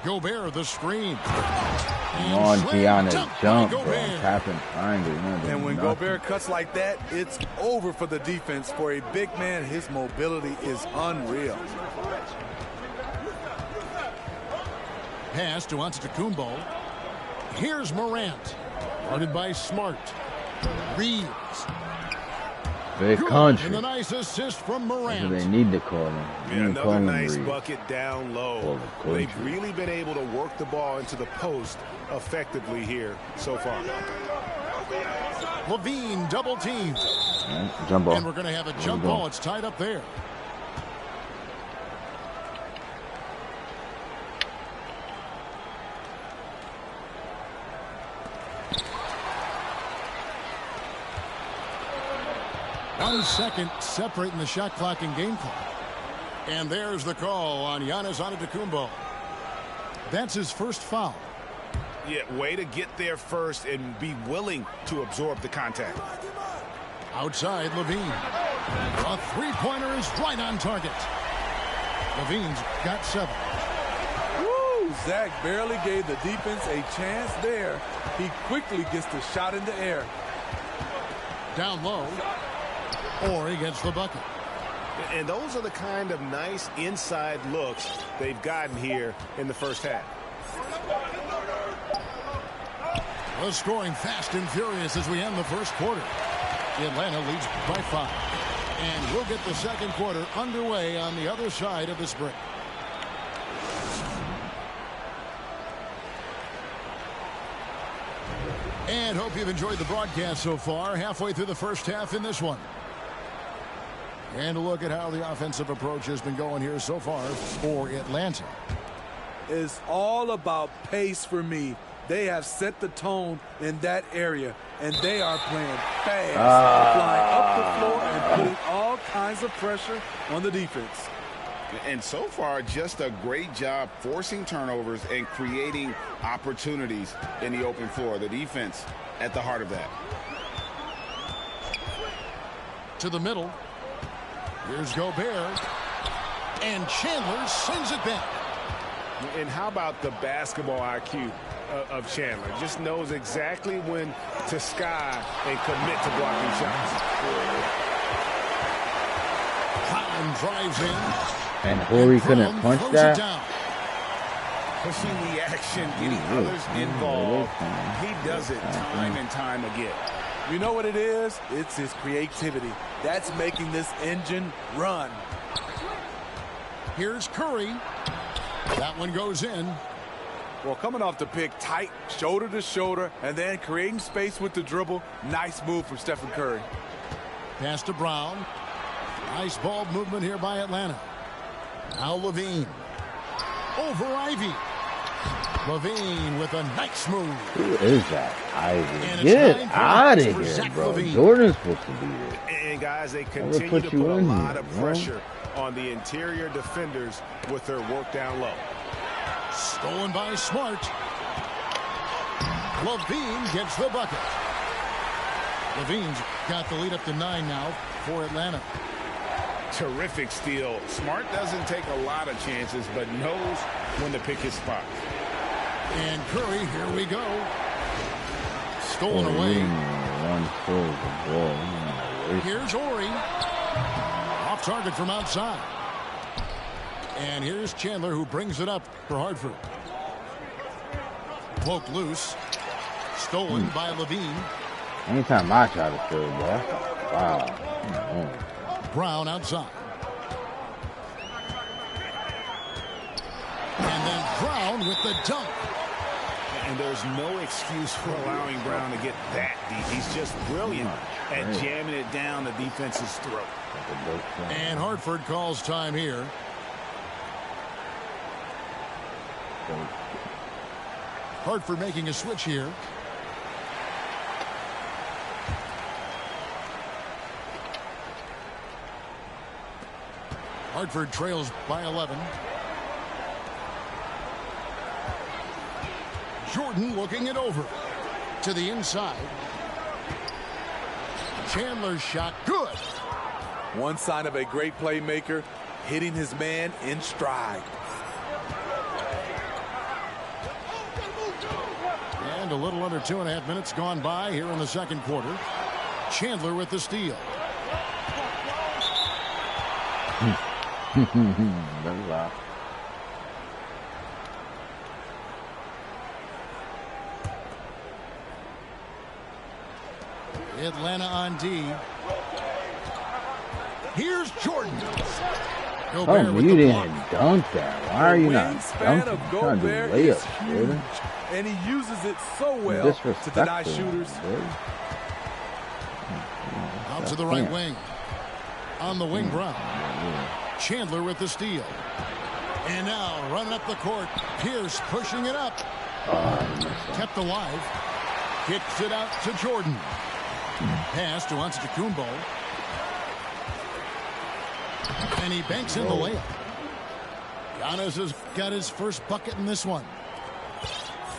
Gobert the screen. Come on, Giannis, jump, bro. Tap and triangle. And when Gobert cuts like that, it's over for the defense. For a big man, his mobility is unreal. Pass to Antetokounmpo. Here's Morant. Guarded by Smart. Reeves. Big country. And a nice assist from Morant. That's what they need to call him. Yeah, Call another him nice Reed. bucket down low. They've really been able to work the ball into the post effectively here so far. Levine double teamed. Jump ball. And we're going to have a jump ball. It's tied up there. One second separating the shot clock and game clock. And there's the call on Giannis Antetokounmpo. That's his first foul. Yeah, way to get there first and be willing to absorb the contact. Outside, Levine. A three-pointer is right on target. Levine's got 7. Woo! Zach barely gave the defense a chance there. He quickly gets the shot in the air. Down low. Or he gets the bucket. And those are the kind of nice inside looks they've gotten here in the first half. Well, scoring fast and furious as we end the first quarter. Atlanta leads by 5. And we'll get the second quarter underway on the other side of this break. And hope you've enjoyed the broadcast so far. Halfway through the first half in this one. And a look at how the offensive approach has been going here so far for Atlanta. It's all about pace for me. They have set the tone in that area, and they are playing fast, flying up the floor and putting all kinds of pressure on the defense. And so far, just a great job forcing turnovers and creating opportunities in the open floor. The defense at the heart of that. To the middle. Here's Gobert. And Chandler sends it back. And how about the basketball IQ of Chandler? Just knows exactly when to sky and commit to blocking shots. Brown drives in. And Horry couldn't punch that. Pushing the action, getting others involved. He does it time and time again. You know what it is? It's his creativity. That's making this engine run. Here's Curry. That one goes in. Well, coming off the pick, tight, shoulder to shoulder, and then creating space with the dribble. Nice move from Stephen Curry. Pass to Brown. Nice ball movement here by Atlanta. Now Levine. Over Ivy. Levine with a nice move. Who is that? Ivy. Get out of here, bro. Levine. Jordan's supposed to be there. And guys, they continue to put a lot of pressure on the interior defenders with their work down low. Stolen by Smart. Levine gets the bucket. Levine's got the lead up to 9 now for Atlanta. Terrific steal. Smart doesn't take a lot of chances, but knows when to pick his spot. And Curry, here we go. Stolen away. One full of the ball. Here's Ori. Off target from outside. And here's Chandler, who brings it up for Hartford. Poked loose. Stolen by Levine. Anytime I try to throw, boy. Wow. Brown outside. And then Brown with the dunk. And there's no excuse for allowing Brown to get that deep. He's just brilliant at jamming it down the defense's throat. And Hartford calls time here. Hartford making a switch here. Hartford trails by 11. Jordan looking it over to the inside. Chandler's shot good. One sign of a great playmaker, hitting his man in stride. And a little under 2.5 minutes gone by here in the second quarter. Chandler with the steal. Atlanta on D. Here's Jordan. Oh, you didn't dunk that. Why are you not dunking? Trying to do layups, dude. And he uses it so well to deny shooters. Out to the right wing. On the wing, Brown. Chandler with the steal. And now running up the court. Pierce pushing it up. Kept alive. Kicks it out to Jordan. Pass to Antetokounmpo. And he banks in the layup. Giannis has got his first bucket in this one.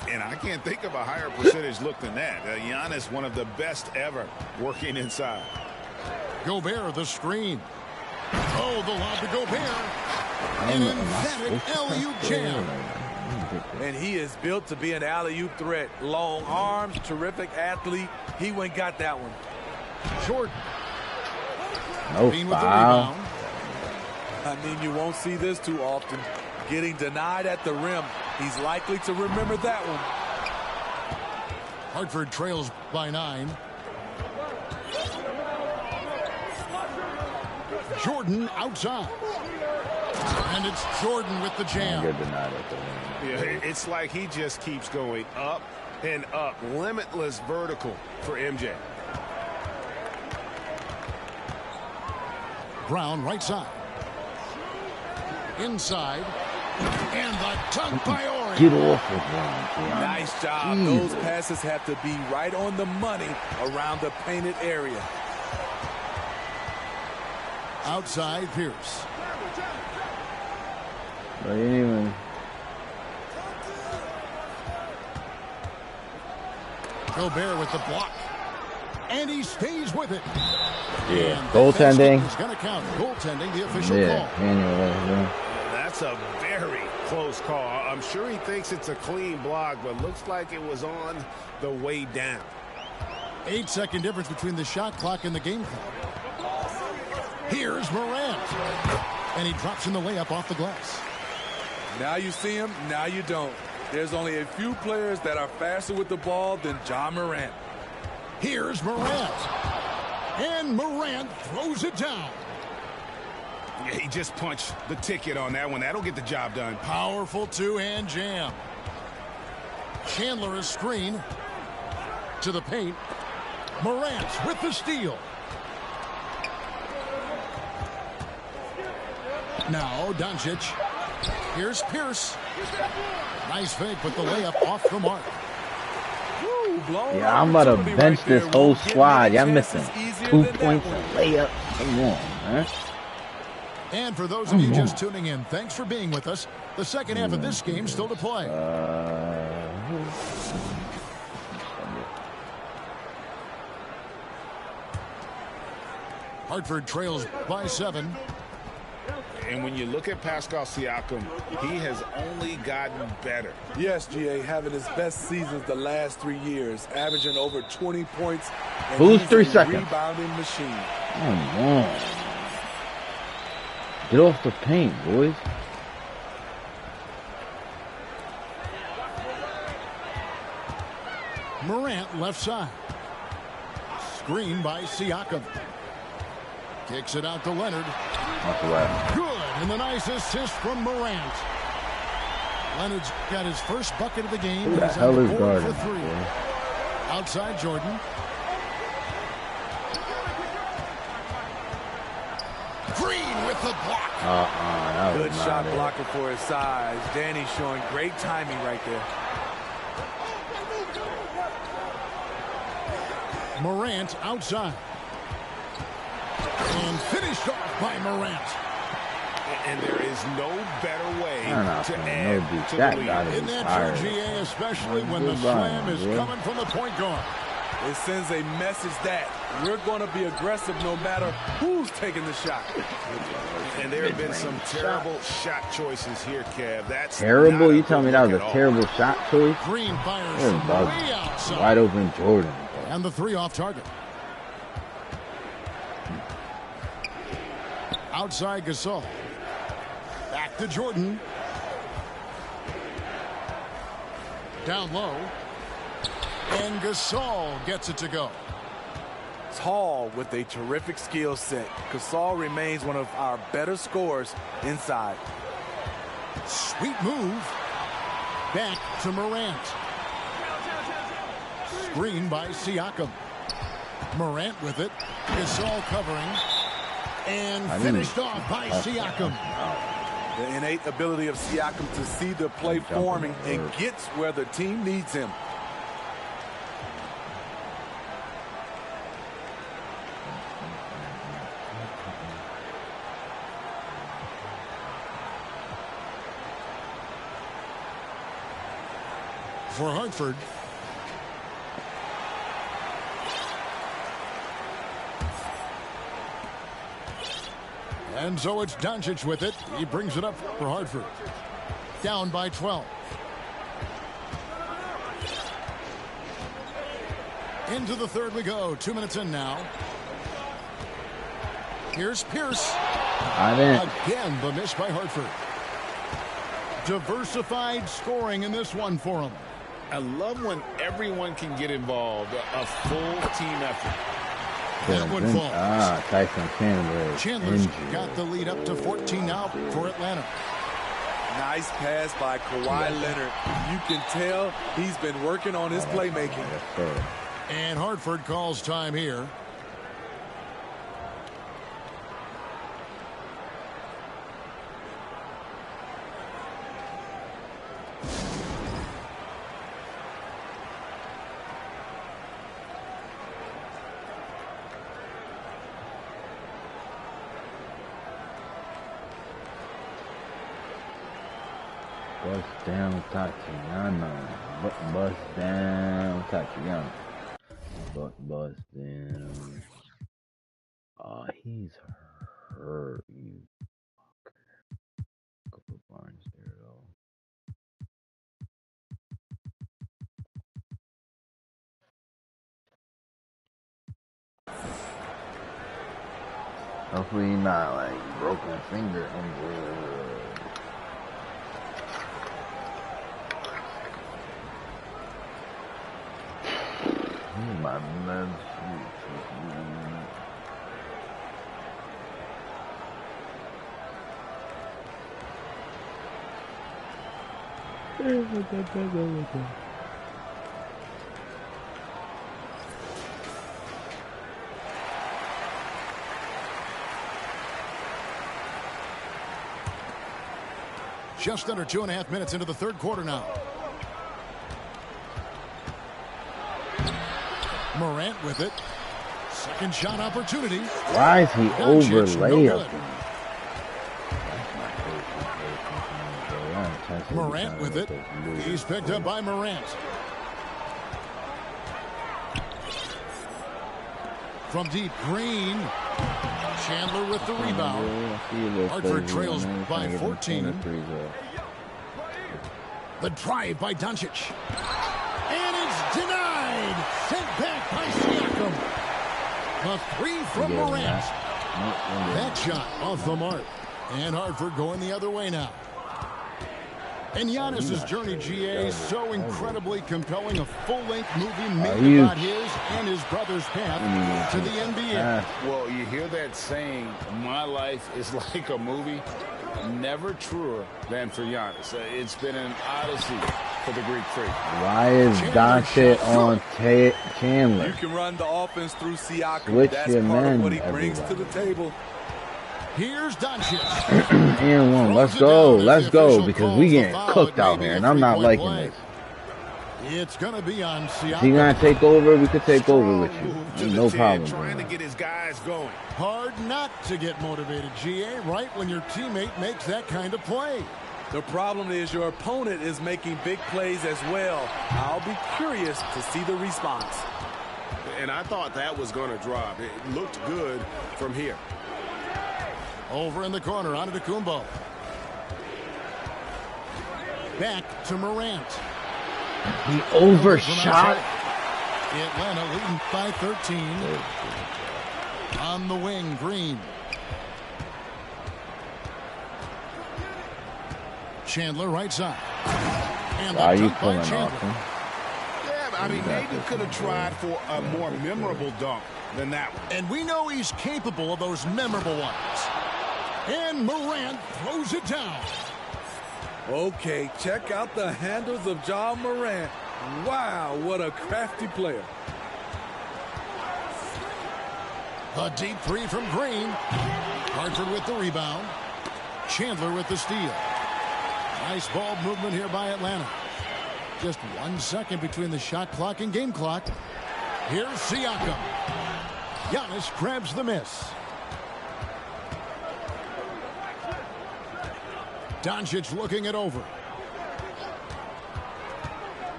And I can't think of a higher percentage look than that. Giannis, one of the best ever working inside. Gobert, the screen. Oh, the lob to Gobert. An emphatic alley-oop jam. And he is built to be an alley-oop threat. Long arms, terrific athlete. He went and got that one. Jordan. No foul. I mean, you won't see this too often. Getting denied at the rim. He's likely to remember that one. Hartford trails by 9. Jordan outside. And it's Jordan with the jam. Yeah, it's like he just keeps going up and up. Limitless vertical for MJ. Brown right side. Inside. And the dunk by Ori. Get off of him. Nice job. Jesus. Those passes have to be right on the money around the painted area. Outside Pierce. But anyway. Gobert with the block. And he stays with it. Yeah. Goaltending. It's going to count. Goaltending, the official Yeah. call. Anyway, That's a very close call. I'm sure he thinks it's a clean block, but looks like it was on the way down. 8-second difference between the shot clock and the game clock. Here's Morant. And he drops in the layup off the glass. Now you see him, now you don't. There's only a few players that are faster with the ball than Ja Morant. Here's Morant. And Morant throws it down. Yeah, he just punched the ticket on that one. That'll get the job done. Powerful two-hand jam. Chandler a screen to the paint. Morant with the steal. Now Doncic. Here's Pierce. Nice fake with the layup off the mark. yeah, I'm about to bench this whole squad. Y'all missing 2 points and layup. Come on, man. And for those of you just tuning in, thanks for being with us. The second half of this game still to play. Hartford trails by 7. And when you look at Pascal Siakam, he has only gotten better. Yes, GA, having his best seasons the last 3 years, averaging over 20 points. And Lose he's 3 a seconds. Rebounding machine. Come on. Get off the paint, boys. Morant left side. Screen by Siakam. Kicks it out to Leonard. Good, and the nice assist from Morant. Leonard's got his first bucket of the game. Who the He's hell on is the board guarding, for 3. boy? Outside Jordan. Green with the block. That was Good not shot it. blocker for his size. Danny showing great timing right there. Morant outside. And finished off by Morant. And there is no better way to add to the that lead. gotta be In that tired. true GA, especially when the Goodbye, slam is boy. coming from the point guard. It sends a message that we're going to be aggressive no matter who's taking the shot. And there have been some terrible shot choices here, Kev. That's Terrible? not You tell me that was a look at all. terrible shot choice? Green fires That from was way outside. wide open Jordan. And the 3 off target. Outside Gasol. Back to Jordan. Down low. And Gasol gets it to go. Tall with a terrific skill set. Gasol remains one of our better scorers inside. Sweet move. Back to Morant. Screen by Siakam. Morant with it. Gasol covering. And finished off by Siakam. The innate ability of Siakam to see the play forming and gets where the team needs him. For Hartford. And so it's Doncic with it. He brings it up for Hartford. Down by 12. Into the third we go. 2 minutes in now. Here's Pierce. Again, the miss by Hartford. Diversified scoring in this one for him. I love when everyone can get involved. A full team effort. That one falls. Tyson Chandler. Chandler's got the lead up to 14 now for Atlanta. Nice pass by Kawhi Leonard. You can tell he's been working on his playmaking. And Hartford calls time here. Bust down Tatiana. Bust down Tatiana. Bust down. Oh, he's hurt, you fuck. Go put Barnes there, though. Hopefully not like broken finger injury. My love Just under 2.5 minutes into the third quarter now. Morant with it. Second shot opportunity. Why is he over layup? Morant with it. He's picked up by Morant. From deep, Green. Chandler with the rebound. Hartford trails by 14. The drive by Doncic. And it's denied. Sent back by Siakam. A three from Morant. That shot off the mark. And Hartford going the other way now. And Giannis's journey, GA, so incredibly compelling. A full-length movie made about his and his brother's path to the NBA. Well, you hear that saying, my life is like a movie. Never truer than for Giannis. It's been an odyssey for the Greek freak. Why is Doncic on Chandler? You can run the offense through Siakam. Switch That's your part men, of what he brings to the table. Here's Doncic. And one. Let's go, because we getting cooked out here, and I'm not liking this. It's going to be on Siakam. If you gonna take over, we could take over with you. No problem. Trying to get his guys going. Hard not to get motivated, GA, right when your teammate makes that kind of play. The problem is your opponent is making big plays as well. I'll be curious to see the response. And I thought that was going to drop. It looked good from here. Over in the corner, Antetokounmpo. Back to Morant. He overshot. Atlanta leading by 13. On the wing, Green. Chandler right side. And Why are you pulling off him? Yeah, I mean, maybe could have tried for a more memorable dunk than that one. And we know he's capable of those memorable ones. And Morant throws it down. Okay, check out the handles of John Morant. Wow, what a crafty player. A deep three from Green. Hartford with the rebound. Chandler with the steal. Nice ball movement here by Atlanta. Just 1 second between the shot clock and game clock. Here's Siakam. Giannis grabs the miss. Doncic looking it over.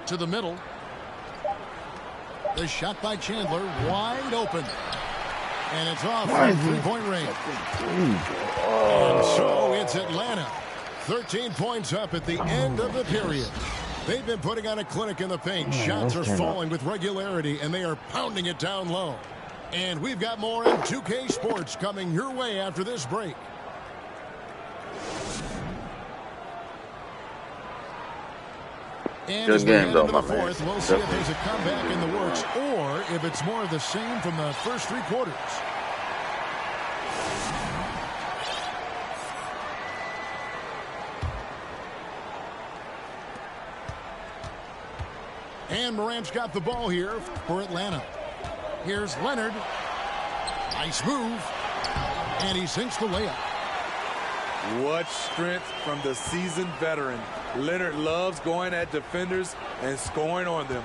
To the middle. The shot by Chandler wide open. And it's off from three-point range. And so it's Atlanta. 13 points up at the end of the period. They've been putting on a clinic in the paint. Shots are falling with regularity, and they are pounding it down low. And we've got more in 2K Sports coming your way after this break. And as we head into the fourth, we'll see if there's a comeback in the works or if it's more of the same from the first three quarters. And Morant's got the ball here for Atlanta. Here's Leonard. Nice move. And he sinks the layup. What strength from the seasoned veteran. Leonard loves going at defenders and scoring on them.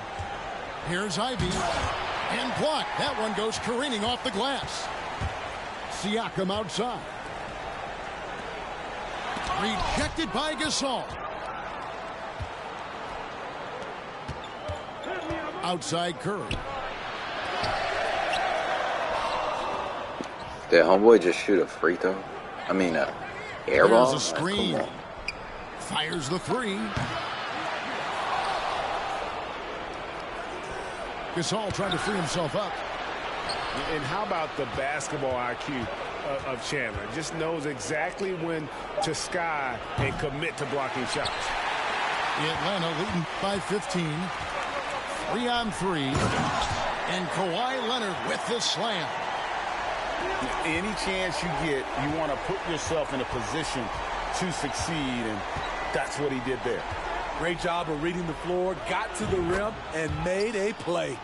Here's Ivy. And blocked. That one goes careening off the glass. Siakam outside. Rejected by Gasol. Outside Curry. Did homeboy just shoot a free throw? I mean, air ball? There's a screen. Fires the three. Gasol trying to free himself up. And how about the basketball IQ of Chandler? Just knows exactly when to sky and commit to blocking shots. Atlanta leading by 15. 3-on-3. And Kawhi Leonard with the slam. Any chance you get, you want to put yourself in a position to succeed, and that's what he did there. Great job of reading the floor, got to the rim, and made a play.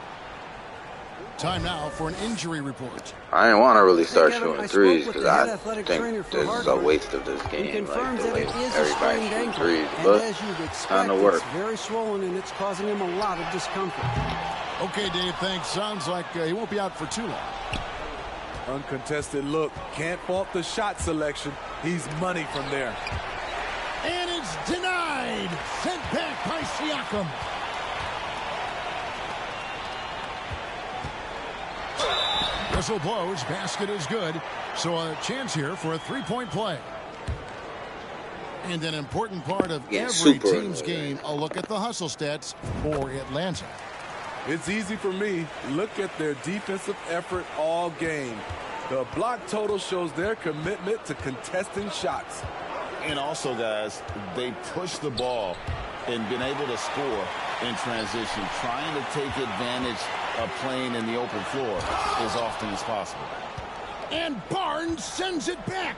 Time now for an injury report. I didn't want to really start shooting threes because I think this is a waste of this game. Like the way everybody shooting threes, but it's time to work. It's very swollen and it's causing him a lot of discomfort. Okay, Dave, thanks. Sounds like he won't be out for too long. Uncontested look. Can't fault the shot selection. He's money from there. And it's denied. Sent back by Siakam. Whistle blows. Basket is good. So a chance here for a three-point play. And an important part of every team's game, a look at the hustle stats for Atlanta. It's easy for me. Look at their defensive effort all game. The block total shows their commitment to contesting shots. And also, guys, they push the ball and been able to score in transition, trying to take advantage of playing in the open floor as often as possible. And Barnes sends it back.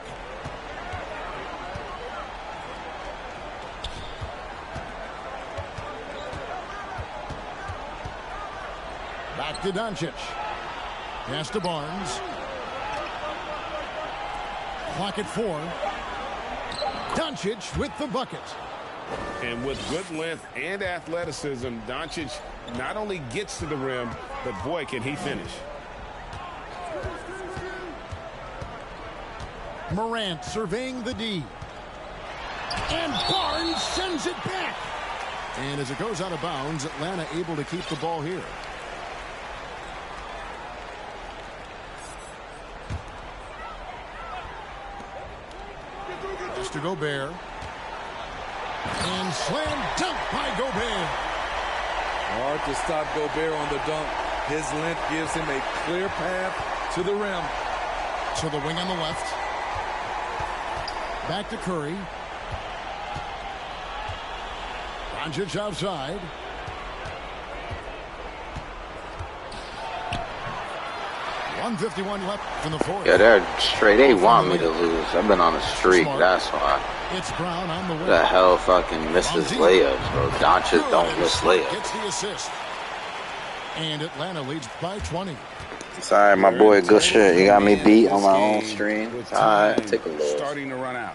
Back to Doncic. Pass to Barnes. Clock at 4. Doncic with the bucket. And with good length and athleticism, Doncic not only gets to the rim, but boy, can he finish. Morant surveying the D. And Barnes sends it back. And as it goes out of bounds, Atlanta able to keep the ball here. To Gobert. And slam dunk by Gobert. Hard to stop Gobert on the dunk. His length gives him a clear path to the rim. To the wing on the left. Back to Curry. Doncic outside. .151 left in the fourth. Yeah, they're straight. They want me to lose. I've been on a streak. That's why. It's Brown on the way. Who the hell fucking misses layups, bro? Doncic don't miss layups. Gets the assist. And Atlanta leads by 20. Sorry, my boy. Good shit. You got me beat on my own stream. Alright, take a look. Starting to run out.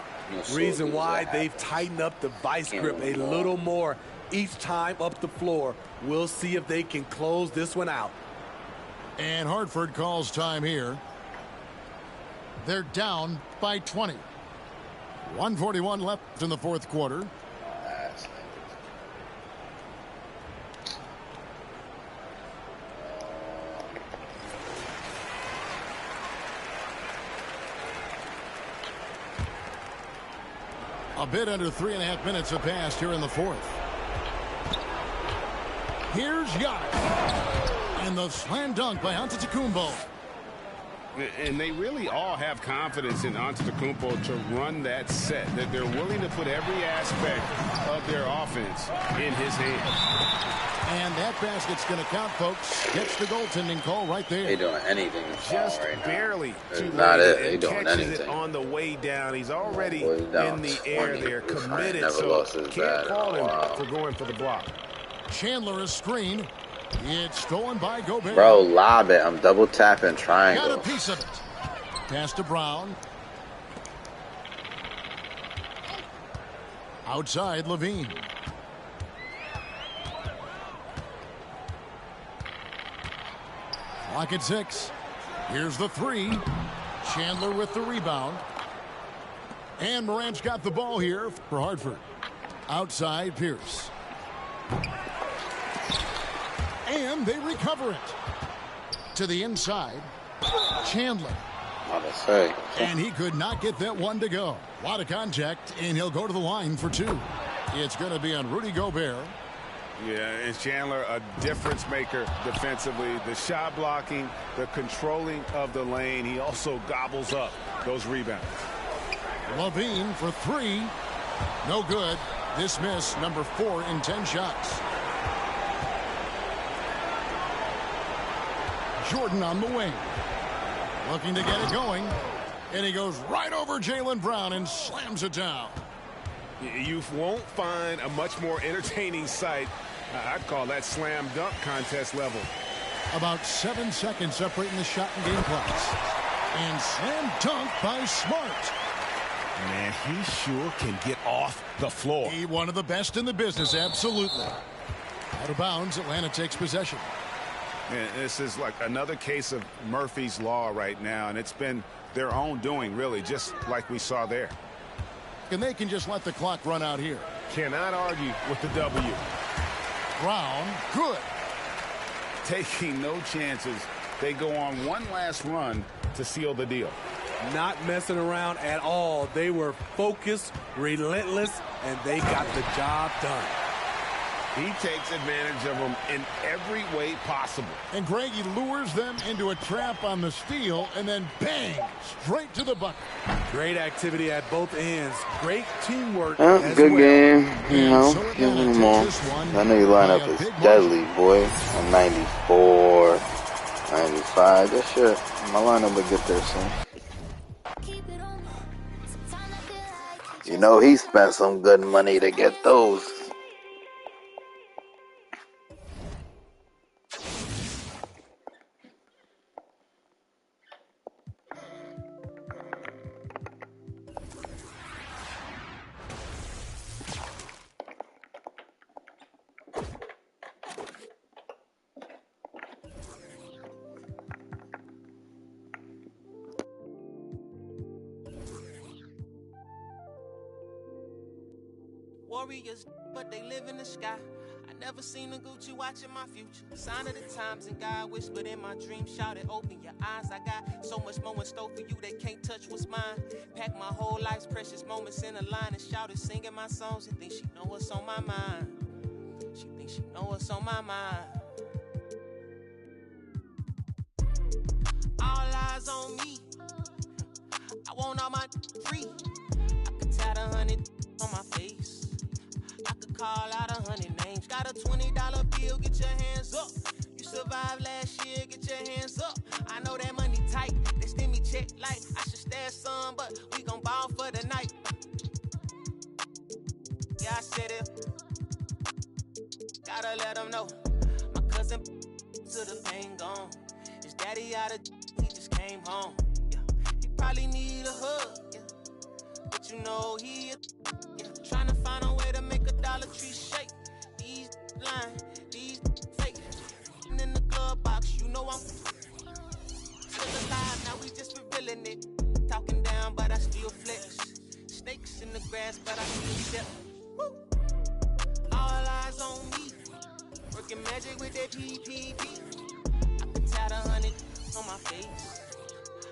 Reason why they've tightened up the vice grip a little more each time up the floor. We'll see if they can close this one out. And Hartford calls time here. They're down by 20. 1:41 left in the fourth quarter. A bit under 3.5 minutes have passed here in the fourth. Here's Giannis. And the slam dunk by Antetokounmpo. And they really all have confidence in Antetokounmpo to run that set, that they're willing to put every aspect of their offense in his hands. And that basket's going to count, folks. Gets the goaltending call right there. They doing anything just right barely. That's not it. They doing doing anything. It on the way down. He's already in the air there, committed. So can't call him for going for the block. Chandler is screen. It's stolen by Gobert. Bro, lob it. I'm double tapping triangle. Got a piece of it. Pass to Brown. Outside Levine. Clock at 6. Here's the three. Chandler with the rebound. And Morant's got the ball here for Hartford. Outside Pierce. And they recover it. To the inside. Chandler. And he could not get that one to go. A lot of contact, and he'll go to the line for 2. It's going to be on Rudy Gobert. Yeah, and Chandler, a difference maker defensively. The shot blocking, the controlling of the lane. He also gobbles up those rebounds. Levine for 3. No good. This miss, number 4 in 10 shots. Jordan on the wing. Looking to get it going. And he goes right over Jaylen Brown and slams it down. You won't find a much more entertaining sight. I'd call that slam dunk contest level. About 7 seconds separating the shot and game clocks. And slam dunk by Smart. Man, he sure can get off the floor. He one of the best in the business, absolutely. Out of bounds, Atlanta takes possession. Man, this is like another case of Murphy's Law right now, and it's been their own doing, really, just like we saw there. And they can just let the clock run out here. Cannot argue with the W. Brown, good. Taking no chances They go on one last run to seal the deal. Not messing around at all. They were focused, relentless, and they got the job done. He takes advantage of them in every way possible. And Greg, he lures them into a trap on the steal, and then bang, straight to the bucket. Great activity at both ends. Great teamwork. Good game. You know, give him more. I know your lineup is deadly, boy. On 94, 95. That shit. My lineup will get there soon. You know, he spent some good money to get those. Warriors, but they live in the sky. I never seen a Gucci watching my future. Sign of the times, and God whispered in my dream, shouted, open your eyes. I got so much more in store for you, they can't touch what's mine. Pack my whole life's precious moments in a line and shouted, singing my songs. And think she know what's on my mind. She thinks she know what's on my mind. All eyes on me. I want all my free. I could tat 100 on my face. I could call out 100 names. Got a $20 bill, get your hands up. You survived last year, get your hands up. I know that money tight, they send me check like I should stash some, but we gon' ball for the night. Yeah, I said it. Gotta let them know. My cousin to the pain gone. His daddy out of he just came home. Yeah. He probably need a hug. Yeah. But you know he trying to find a way to make a Dollar Tree shake. These lying, these fake. And in the glove box, you know I'm still alive. Now we just revealing it. Talking down, but I still flex. Snakes in the grass, but I still step. Woo. All eyes on me. Working magic with that PPP. I could tat 100 on my face.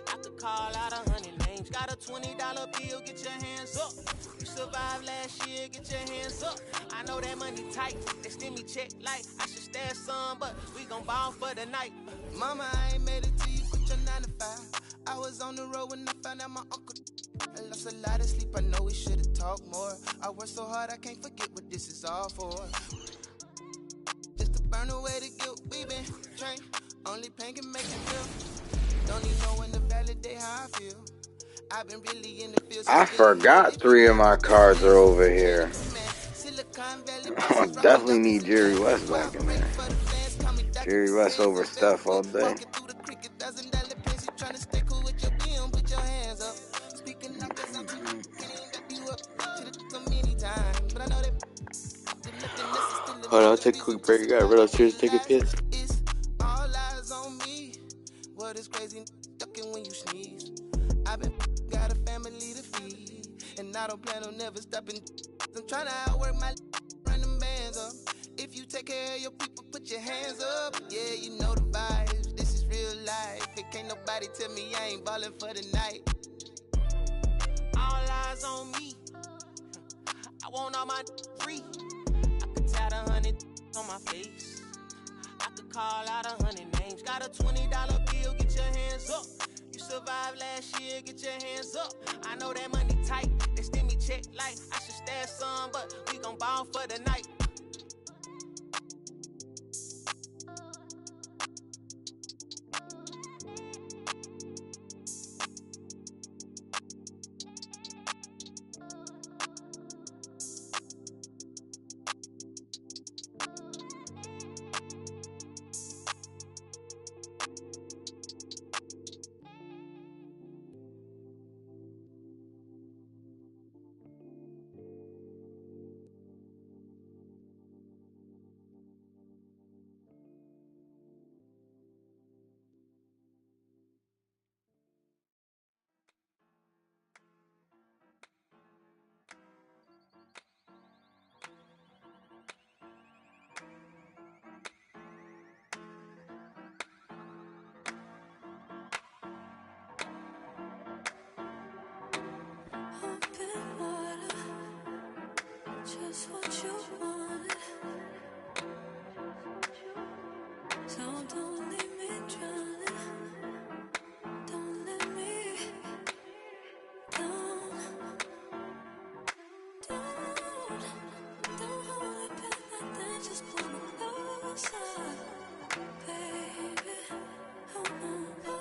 I could call out 100 names. Got a $20 bill, get your hands up. You survived last year, get your hands up. I know that money tight, they send me check like I should stash some, but we gon' ball for the night. Mama, I ain't made it till you quit your 9 to 5. I was on the road when I found out my uncle. I lost a lot of sleep, I know we should've talked more. I worked so hard, I can't forget what this is all for. Just to burn away the guilt, we been trained. Only pain can make it feel. Don't even know when to validate how I feel. I've been really in the field. I forgot 3 of my cards are over here. I definitely need Jerry West back in there. Jerry West over Steph all day. Hold on, I'll take a quick break. You got rid of cheers, take a piss. All eyes on me. What is crazy ducking when you sneeze? I've been got a family to feed, and I don't plan on never stopping. I'm trying to outwork my run them bands up. If you take care of your people, put your hands up. Yeah, you know the vibes. This is real life. It can't nobody tell me I ain't ballin' for the night. All eyes on me. I want all my free. I could tat 100 on my face. I could call out 100 names. Got a $20 bill, get your hands up. You survived last year, get your hands up. I know that money tight, they send me check like I should stash some, but we gon' ball for the night. just what you want. So don't leave me drowning. Don't let me down. Don't hold it back like that. Just pull me closer, baby. Oh no,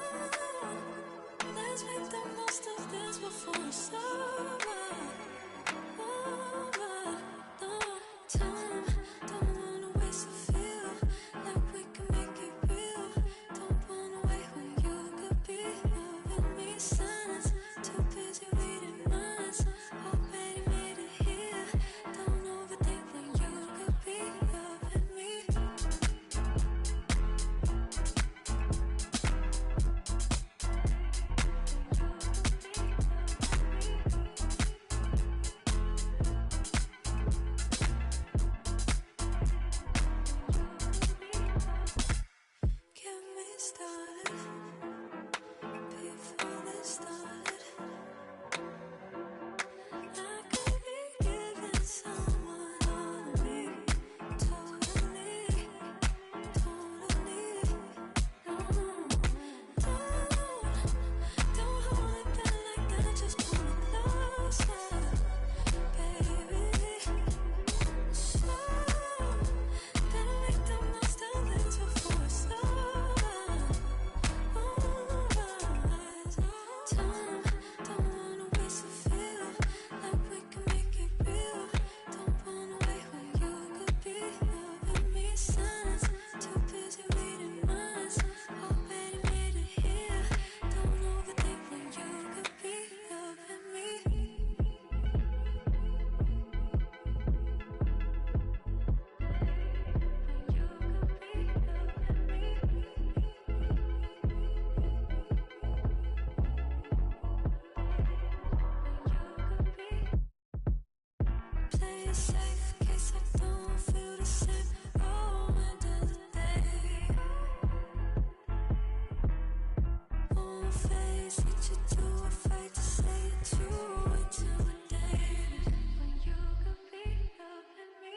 let's make the most of this before it's over. Time, don't wanna waste a feel like we can make it real. Don't wanna wait when you could be loving me. Signs, too busy reading minds. Already made it here. Don't overthink when you could be loving me. Get me started before this started. I could be giving someone all of me, totally. Don't hold it back like that. Just pull me closer, baby. Slow, better make the most of this before it's over. Time, don't wanna waste a feel like we can make it real. Don't wanna wait when you could be loving me. Signs, too busy reading minds. Already made it here. Don't overthink when you could be loving me. Play it safe in case I don't feel the same. Oh, end of the day. Won't face what you do, afraid to say it too intimidated. When you could be loving me.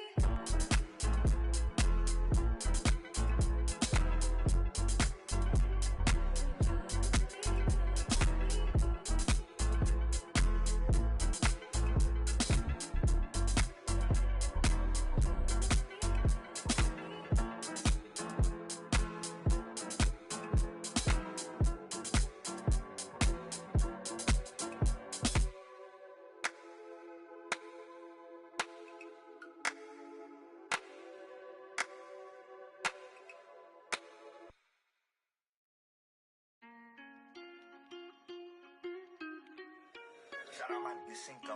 Shout out my nigga Cinco.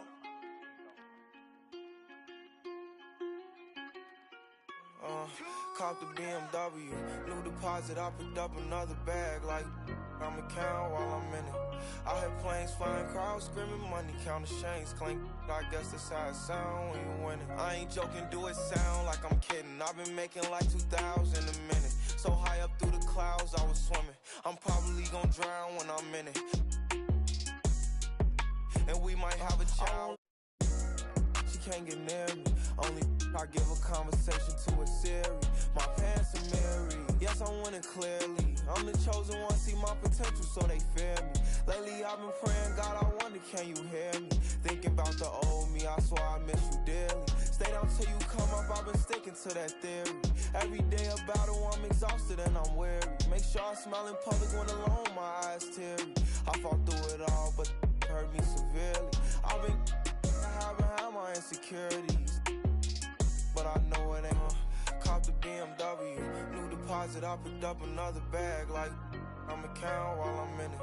Caught the BMW, new deposit, I picked up another bag like I'ma count while I'm in it. I hear planes flying, crowds screaming, money counting chains clink. I guess that's how it sound when you winning. I ain't joking, do it sound like I'm kidding. I've been making like 2,000 a minute. So high up through the clouds, I was swimming. I'm probably gonna drown when I'm in it. And we might have a child. She can't get near me. Only I give a conversation to a Siri. My pants are mirrored. Yes, I'm winning clearly. I'm the chosen one, see my potential, so they fear me. Lately I've been praying, God, I wonder, can you hear me? Thinking about the old me, I swear I miss you dearly. Stay down till you come up, I've been sticking to that theory. Every day a battle, I'm exhausted and I'm weary. Make sure I smile in public when alone, my eyes teary. I fought through it all, but hurt me severely. I've been having my insecurities, but I know it ain't. Caught the BMW, new deposit, I picked up another bag like I'ma count while I'm in it.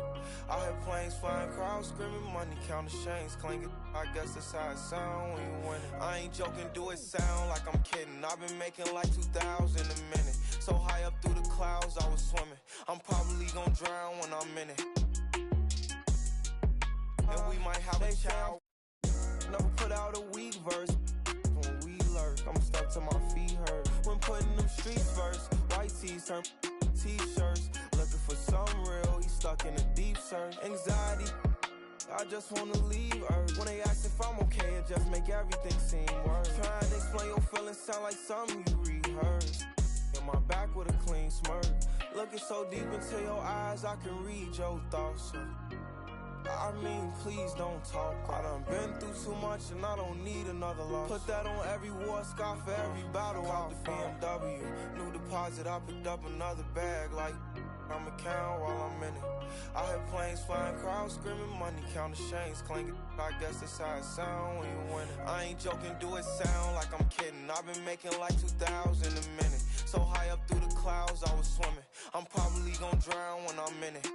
I hear planes flying, crowds screaming, money counting chains clinking. I guess that's how it sound when you winning. I ain't joking, do it sound like I'm kidding. I've been making like 2,000 a minute. So high up through the clouds, I was swimming. I'm probably gonna drown when I'm in it. And we might have a child. Never put out a weak verse. When we lurk, I'm stuck till my feet hurt. When putting them streets first, white tees turn t-shirts. Looking for some real, he stuck in a deep search. Anxiety, I just wanna leave Earth. When they ask if I'm okay, it just make everything seem worse. Trying to explain your feelings sound like something you rehearsed. In my back with a clean smirk. Looking so deep into your eyes, I can read your thoughts. I mean, please don't talk. I done been through too much and I don't need another loss. Put that on every war scar for every battle out the BMW. New deposit, I picked up another bag like I'ma count while I'm in it. I hear planes flying, crowds screaming, money counting chains clanking. I guess that's how it sound when you win it. I ain't joking, do it sound like I'm kidding. I've been making like 2,000 a minute. So high up through the clouds, I was swimming. I'm probably gonna drown when I'm in it.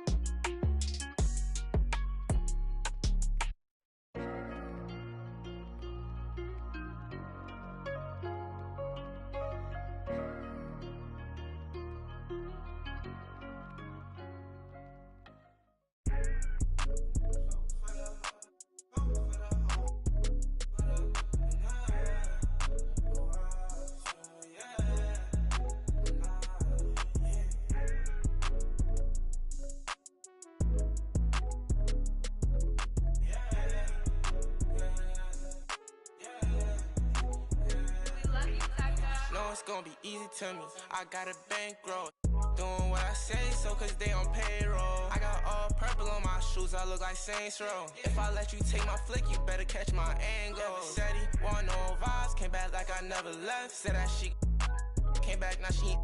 Gonna be easy to me. I got a bankroll. Doing what I say, so cause they on payroll. I got all purple on my shoes, I look like Saints Row. If I let you take my flick, you better catch my angle. Said he want no vibes, came back like I never left. Said that she came back, now she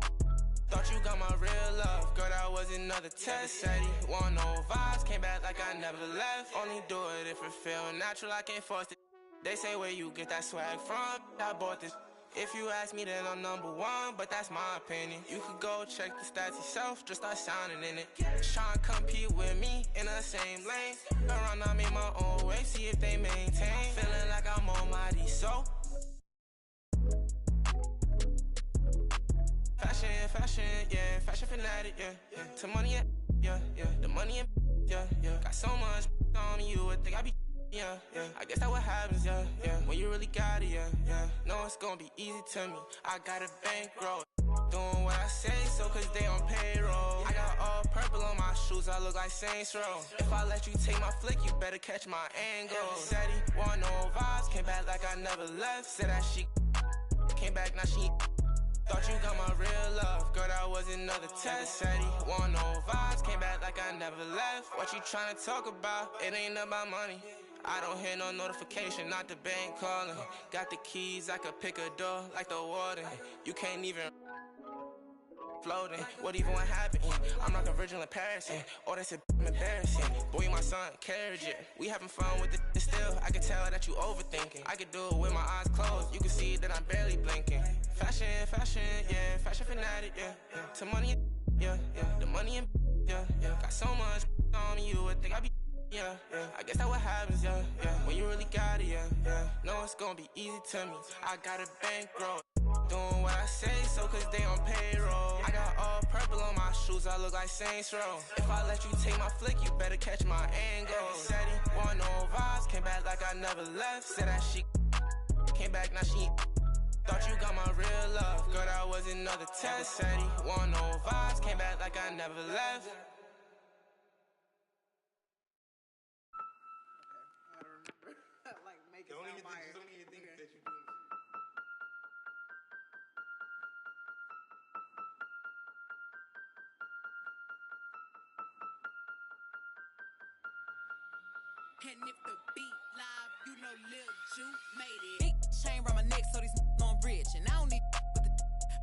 thought you got my real love. Girl, that was another test. Said he want no vibes, came back like I never left. Only do it if it feel natural, I can't force it. They say where you get that swag from, I bought this. If you ask me, then I'm #1, but that's my opinion. You could go check the stats yourself, just start sounding in it. Trying to compete with me in the same lane. Around, I made my own way, see if they maintain. Feeling like I'm almighty, so fashion, yeah, fashion fanatic, yeah. To money, yeah. The money, yeah. Got so much on me, you would think I be. Yeah. I guess that what happens, yeah. When you really got it, yeah. No, it's gonna be easy to me. I got a bankroll. Doing what I say, so cause they on payroll. I got all purple on my shoes, I look like Saints Row. If I let you take my flick, you better catch my angle. Said he want no vibes, came back like I never left. Said that she came back, now she thought you got my real love. Girl, that was another test. Said he want no vibes, came back like I never left. What you tryna talk about? It ain't about money. I don't hear no notification, not the bank calling. Got the keys, I could pick a door like the warden. You can't even floating. What even would happen? I'm like a virgin in Paris, or that's embarrassing. Boy, my son, carriage it. We having fun with it still. I can tell that you overthinking. I could do it with my eyes closed. You can see that I'm barely blinking. Fashion, yeah. Fashion fanatic, yeah. To money, yeah. The money, yeah. Got so much on me, you would think I be. Yeah. I guess that what happens, yeah. When you really got it, yeah. No, it's gonna be easy to me. I got a bankroll. Doing what I say, so cause they on payroll. I got all purple on my shoes, I look like Saints Row. If I let you take my flick, you better catch my angle. Said he want no vibes, came back like I never left. Said that she came back, now she thought you got my real love. Girl, that was another test. Said he want no vibes, came back like I never left. And if the beat live, you know Lil Ju made it. Big chain around my neck, so these know I'm rich. And I don't need with the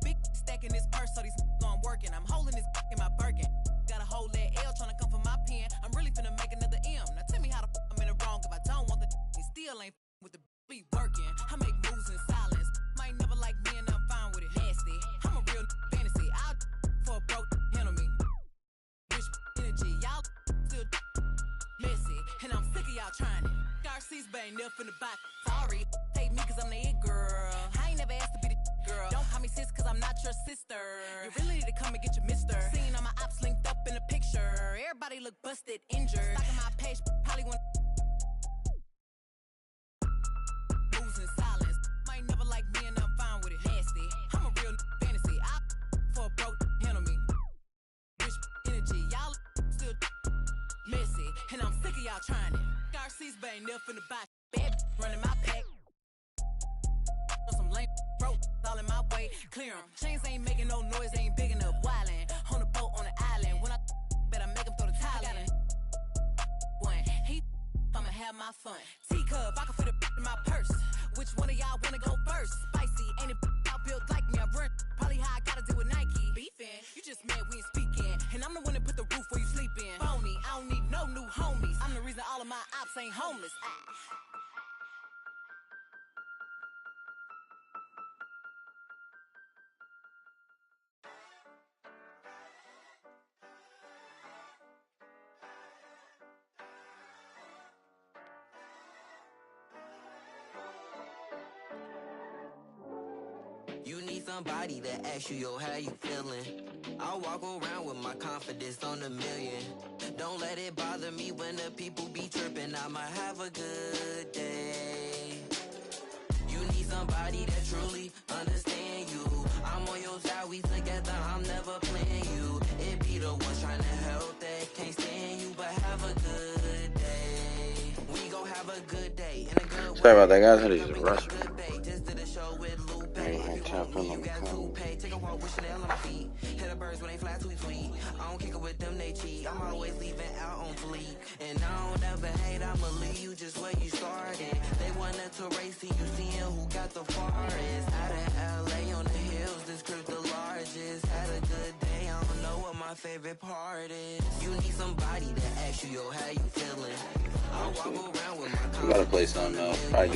big stack in this purse, so these know I'm working. I'm holding this in my Birkin. Got a whole that L trying to come for my pen. I'm really finna make another M. Now tell me how the I'm in the wrong if I don't want the he still ain't with the be working. I make moves in silence. Might never like me and I'm fine with it. Nasty. I'm a real fantasy. I'll for a broke handle me. Rich energy. Y'all still messy. And I'm sick of y'all trying it. Garcia's but ain't never finna buy. Sorry, take me cause I'm the it girl. I ain't never asked to be the girl. Don't call me sis cause I'm not your sister. You really need to come and get your mister. Seeing all my ops linked up in the picture. Everybody look busted, injured. Stalking my page, probably want moves in silence. Might never like me and I'm fine with it. Nasty. I'm a real fantasy. I for a broke handle me. Rich energy. Y'all still messy. And I'm sick of y'all trying it. car seats, but ain't never finna buy bad running my pack. Some lame bro, all in my way. Clear 'em. Chains ain't making no noise, they ain't big enough. Wildin' on the boat on the island. When I bet I make him throw the towel in. One, he I'ma have my fun. Teacup, I can fit a in my purse. Which one of y'all wanna go first? Spicy, ain't it out built like me? I run probably how I gotta deal with Nike. Beefin', you just mad we ain't speaking. And I'm the one that put the roof where you sleep in. Phony, I don't need no new homies. I'm the reason all of my ops ain't homeless. You need somebody to ask you, yo, how you feeling? I walk around with my confidence on a million. Don't let it bother me when the people be tripping. I might have a good day. You need somebody that truly understand you. I'm on your side, we together, I'm never playing you. It be the ones trying to help that can't stand you, but have a good day. We gon' have a good day in a good way. Sorry about that, guys. I need to rush. Just did a show with Lupe. If you want me, you got to pay. Take a walk with Chanel on my feet. Hit the birds when they fly tweet. I don't kick it with them, they cheat. I'm always leaving out on fleek. And I don't ever hate, I'ma leave you just where you started. They wanted to race and you seeing who got the farthest. Out in LA on the hills, this crib the largest. Had a good day, I don't know what my favorite part is. You need somebody to ask you, yo, how you feeling? I walk around with my We gotta play something else. Probably